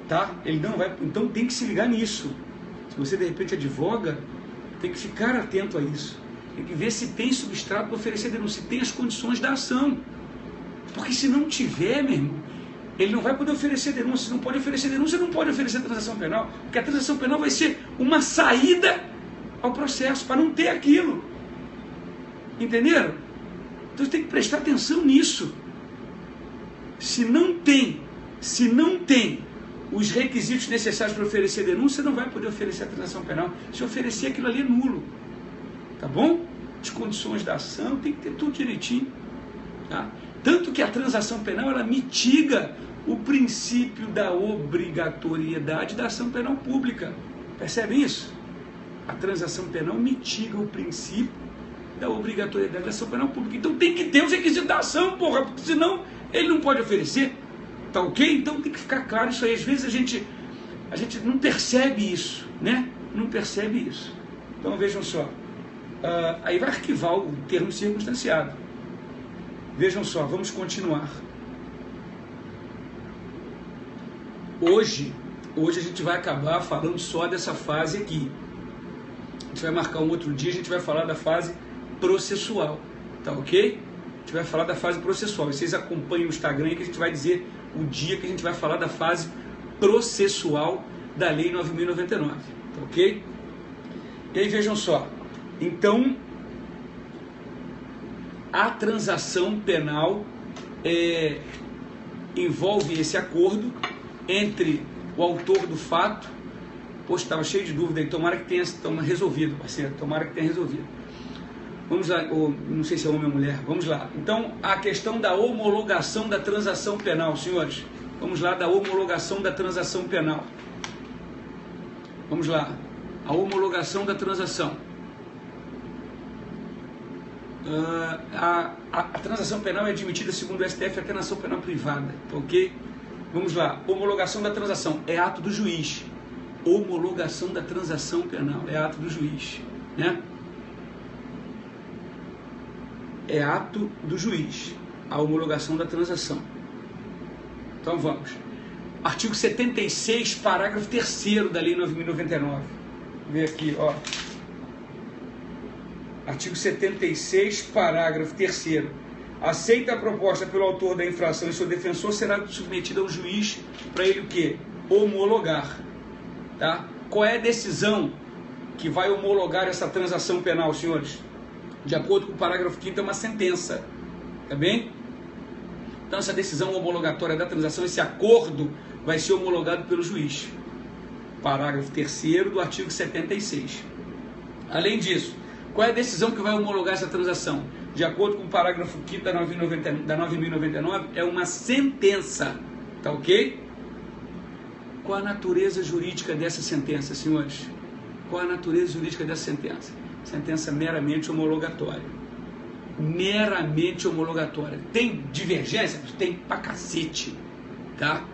Tá? Ele não vai. Então tem que se ligar nisso. Se você de repente advoga, tem que ficar atento a isso. Tem que ver se tem substrato para oferecer a denúncia, se tem as condições da ação. Porque se não tiver, meu irmão, ele não vai poder oferecer denúncia. Se não pode oferecer denúncia, não pode oferecer transação penal. Porque a transação penal vai ser uma saída ao processo, para não ter aquilo. Entenderam? Então você tem que prestar atenção nisso. Se não tem os requisitos necessários para oferecer denúncia, não vai poder oferecer a transação penal. Se oferecer, aquilo ali é nulo. Tá bom? As condições da ação, tem que ter tudo direitinho. Tá? Tanto que a transação penal, ela mitiga o princípio da obrigatoriedade da ação penal pública. Percebem isso? A transação penal mitiga o princípio da obrigatoriedade da ação penal pública. Então tem que ter os requisitos da ação, porra, porque senão ele não pode oferecer. Tá ok? Então tem que ficar claro isso aí. Às vezes a gente não percebe isso, né? Não percebe isso. Então vejam só. Aí vai arquivar o termo circunstanciado. Vejam só, vamos continuar. Hoje a gente vai acabar falando só dessa fase aqui. A gente vai marcar um outro dia, a gente vai falar da fase processual. Tá ok? A gente vai falar da fase processual. Vocês acompanhem o Instagram aí que a gente vai dizer o dia que a gente vai falar da fase processual da Lei 9.099. Tá ok? E aí vejam só. Então, a transação penal envolve esse acordo entre o autor do fato. Poxa, estava cheio de dúvida aí. Tomara que tenha resolvido, parceiro. Tomara que tenha resolvido. Vamos lá, não sei se é homem ou mulher, vamos lá. Então, a questão da homologação da transação penal, senhores. Vamos lá, da homologação da transação penal. Vamos lá, a homologação da transação. A transação penal é admitida, segundo o STF, até na ação penal privada, ok? Vamos lá, homologação da transação é ato do juiz. Homologação da transação penal é ato do juiz, né? É ato do juiz, a homologação da transação. Então vamos. Artigo 76, parágrafo 3º da Lei 9.099. Vê aqui, ó. Artigo 76, parágrafo 3º. Aceita a proposta pelo autor da infração e seu defensor, será submetida ao juiz para ele o quê? Homologar. Tá? Qual é a decisão que vai homologar essa transação penal, senhores? De acordo com o parágrafo 5º, é uma sentença. Tá bem? Então essa decisão homologatória da transação, esse acordo, vai ser homologado pelo juiz. Parágrafo 3º do artigo 76. Além disso, qual é a decisão que vai homologar essa transação? De acordo com o parágrafo 5º da 9.099, é uma sentença. Tá ok? Qual a natureza jurídica dessa sentença, senhores? Qual a natureza jurídica dessa sentença? Sentença meramente homologatória. Meramente homologatória. Tem divergência? Tem pra cacete. Tá?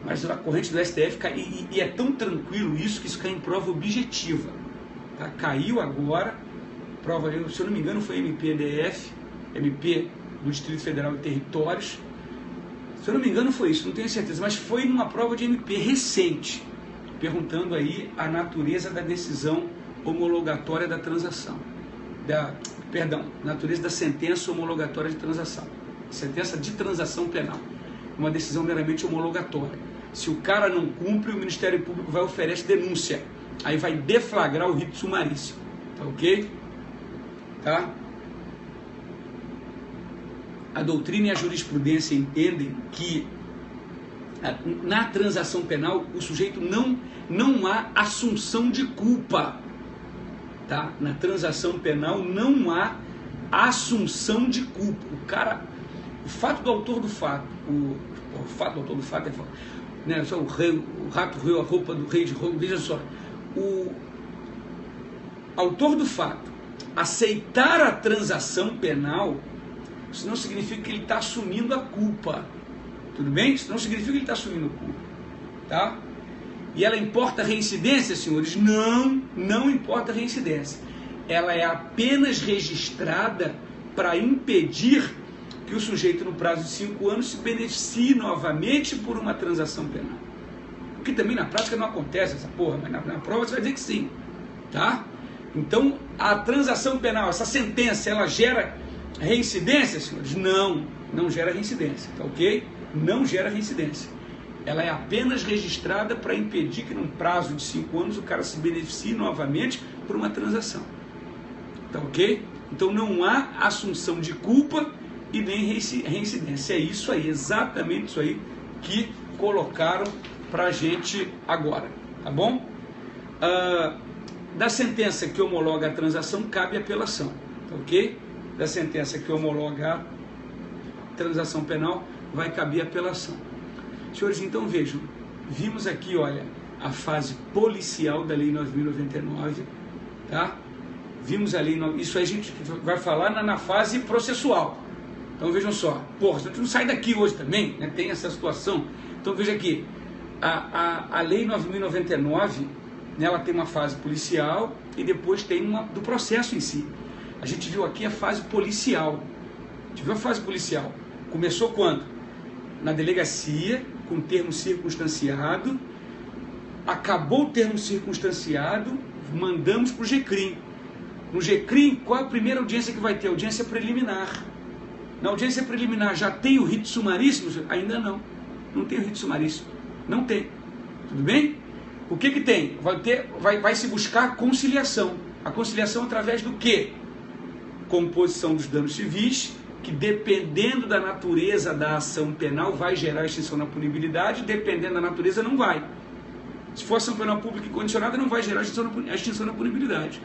Mas a corrente do STF cai, e é tão tranquilo isso que isso cai em prova objetiva. Tá? Caiu agora, prova, se eu não me engano, foi MPDF, MP do Distrito Federal e Territórios. Se eu não me engano foi isso, não tenho certeza, mas foi numa prova de MP recente, perguntando aí a natureza da decisão homologatória da transação. Natureza da sentença homologatória de transação. Sentença de transação penal. Uma decisão meramente homologatória. Se o cara não cumpre, o Ministério Público vai oferecer denúncia. Aí vai deflagrar o rito sumaríssimo. Tá ok? Tá? A doutrina e a jurisprudência entendem que na transação penal o sujeito não há assunção de culpa. Tá? Na transação penal não há assunção de culpa. O fato do autor do fato, o fato do autor do fato é né, só o rato roeu a roupa do rei de Roma. Veja só, o autor do fato aceitar a transação penal, isso não significa que ele está assumindo a culpa. Tudo bem? Isso não significa que ele está assumindo a culpa. Tá? E ela importa a reincidência, senhores? Não, não importa a reincidência. Ela é apenas registrada para impedir que o sujeito, no prazo de 5 anos, se beneficie novamente por uma transação penal. O que também na prática não acontece essa porra, mas na prova você vai dizer que sim. Tá? Então, a transação penal, essa sentença, ela gera reincidência, senhores? Não, não gera reincidência, tá ok? Não gera reincidência. Ela é apenas registrada para impedir que num prazo de 5 anos o cara se beneficie novamente por uma transação. Tá ok? Então não há assunção de culpa e nem reincidência. É isso aí, exatamente isso aí que colocaram pra gente agora, tá bom? Da sentença que homologa a transação cabe apelação, tá ok? Da sentença que homologa a transação penal vai caber apelação. Senhores, então vejam, vimos aqui, olha, a fase policial da Lei 9.099, tá? Vimos a Lei, isso aí a gente vai falar na fase processual. Então vejam só, porra, a gente não sai daqui hoje também, né? Tem essa situação. Então veja aqui, a Lei 9.099, né, ela tem uma fase policial e depois tem uma do processo em si. A gente viu aqui a fase policial. A gente viu a fase policial. Começou quando? Na delegacia, com termo circunstanciado, acabou o termo circunstanciado, mandamos para o GCRIM. No GCRIM, qual é a primeira audiência que vai ter? Audiência preliminar. Na audiência preliminar já tem o rito sumaríssimo? Ainda não. Não tem o rito sumaríssimo. Não tem. Tudo bem? O que tem? Vai se buscar a conciliação. A conciliação através do quê? Composição dos danos civis, que dependendo da natureza da ação penal vai gerar extinção da punibilidade, dependendo da natureza não vai. Se for ação penal pública incondicionada, não vai gerar extinção da punibilidade.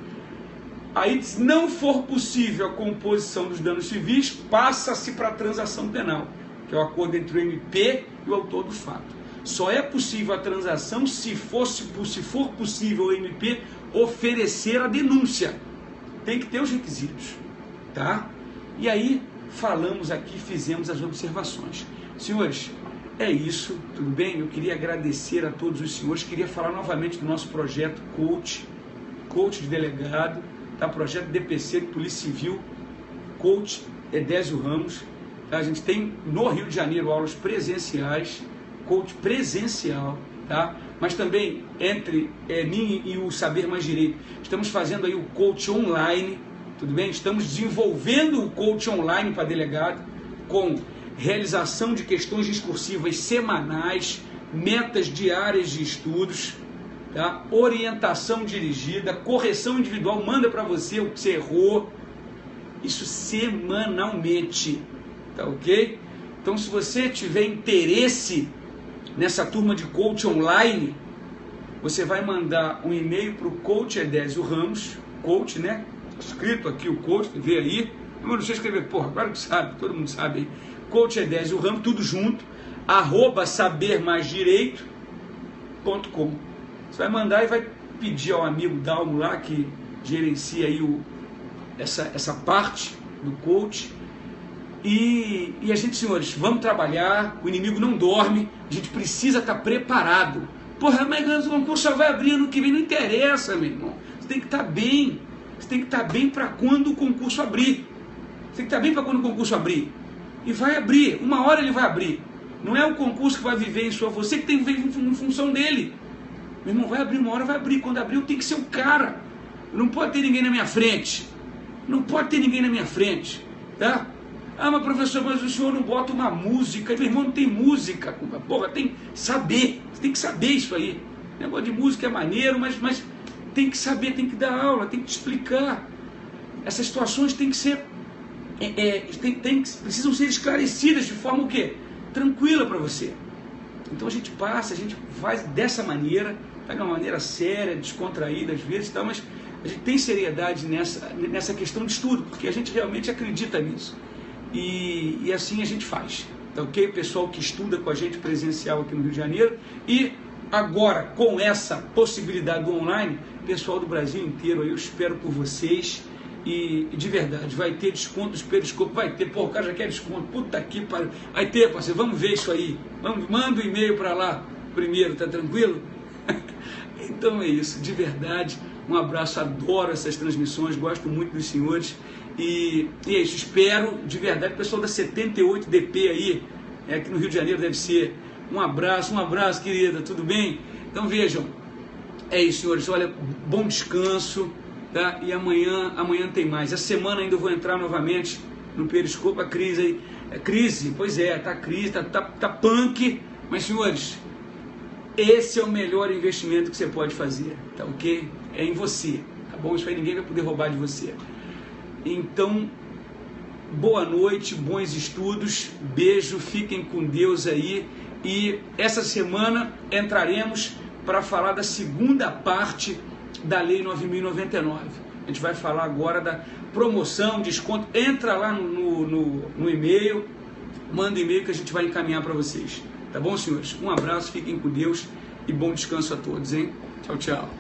Aí, se não for possível a composição dos danos civis, passa-se para a transação penal, que é o acordo entre o MP e o autor do fato. Só é possível a transação se for possível o MP oferecer a denúncia. Tem que ter os requisitos, tá? E aí, falamos aqui, fizemos as observações. Senhores, é isso, tudo bem? Eu queria agradecer a todos os senhores, queria falar novamente do nosso projeto Coach de Delegado, tá? Projeto DPC de Polícia Civil, Coach Edésio Ramos. Tá? A gente tem no Rio de Janeiro aulas presenciais, coach presencial, tá? Mas também entre mim e o Saber Mais Direito, estamos fazendo aí o coach online, tudo bem? Estamos desenvolvendo o coach online para delegado, com realização de questões discursivas semanais, metas diárias de estudos, tá? Orientação dirigida, correção individual, manda para você o que você errou, isso semanalmente, tá ok? Então, se você tiver interesse nessa turma de coach online, você vai mandar um e-mail para o coach Edésio Ramos, coach, né? Escrito aqui o coach, vê aí. Não deixa eu escrever, porra, claro que sabe, todo mundo sabe aí. Coach Edésio Ramos, tudo junto, @sabermaisdireito.com. Você vai mandar e vai pedir ao amigo Dalmo lá, que gerencia aí essa parte do coach. E a gente, senhores, vamos trabalhar, o inimigo não dorme, a gente precisa estar preparado. Porra, mas o concurso só vai abrir ano que vem, não interessa, meu irmão. Você tem que estar bem, você tem que estar bem para quando o concurso abrir. Você tem que estar bem para quando o concurso abrir. E vai abrir, uma hora ele vai abrir. Não é o concurso que vai viver em sua, você que tem que viver em função dele. Meu irmão, vai abrir, uma hora vai abrir. Quando abrir, eu tenho que ser o cara. Não pode ter ninguém na minha frente. Não pode ter ninguém na minha frente, tá? Ah, mas professor, mas o senhor não bota uma música. Meu irmão, não tem música. Porra, tem que saber. Você tem que saber isso aí. O negócio de música é maneiro, mas tem que saber, tem que dar aula, tem que explicar. Essas situações têm que ser, precisam ser esclarecidas de forma o quê? Tranquila para você. Então a gente passa, a gente faz dessa maneira, pega uma maneira séria, descontraída às vezes, tá? Mas a gente tem seriedade nessa questão de estudo, porque a gente realmente acredita nisso. E assim a gente faz, tá ok? O pessoal que estuda com a gente presencial aqui no Rio de Janeiro, e agora com essa possibilidade do online, pessoal do Brasil inteiro, eu espero por vocês, e de verdade, vai ter desconto dos periscopos, vai ter, pô, o cara já quer desconto, puta que pariu, vai ter, parceiro, vamos ver isso aí, manda um e-mail para lá primeiro, tá tranquilo? Então é isso, de verdade, um abraço, adoro essas transmissões, gosto muito dos senhores. E é isso, espero de verdade, o pessoal da 78DP aí, aqui no Rio de Janeiro deve ser, um abraço, querida, tudo bem? Então vejam, é isso, senhores, olha, bom descanso, tá? E amanhã tem mais. Essa semana ainda eu vou entrar novamente no Periscopo, a crise aí, pois é, tá crise, tá punk, mas senhores, esse é o melhor investimento que você pode fazer, tá ok? É em você, tá bom? Isso aí ninguém vai poder roubar de você. Então, boa noite, bons estudos, beijo, fiquem com Deus aí. E essa semana entraremos para falar da segunda parte da Lei 9.099. A gente vai falar agora da promoção, desconto. Entra lá no e-mail, manda um e-mail que a gente vai encaminhar para vocês. Tá bom, senhores? Um abraço, fiquem com Deus e bom descanso a todos, hein? Tchau, tchau.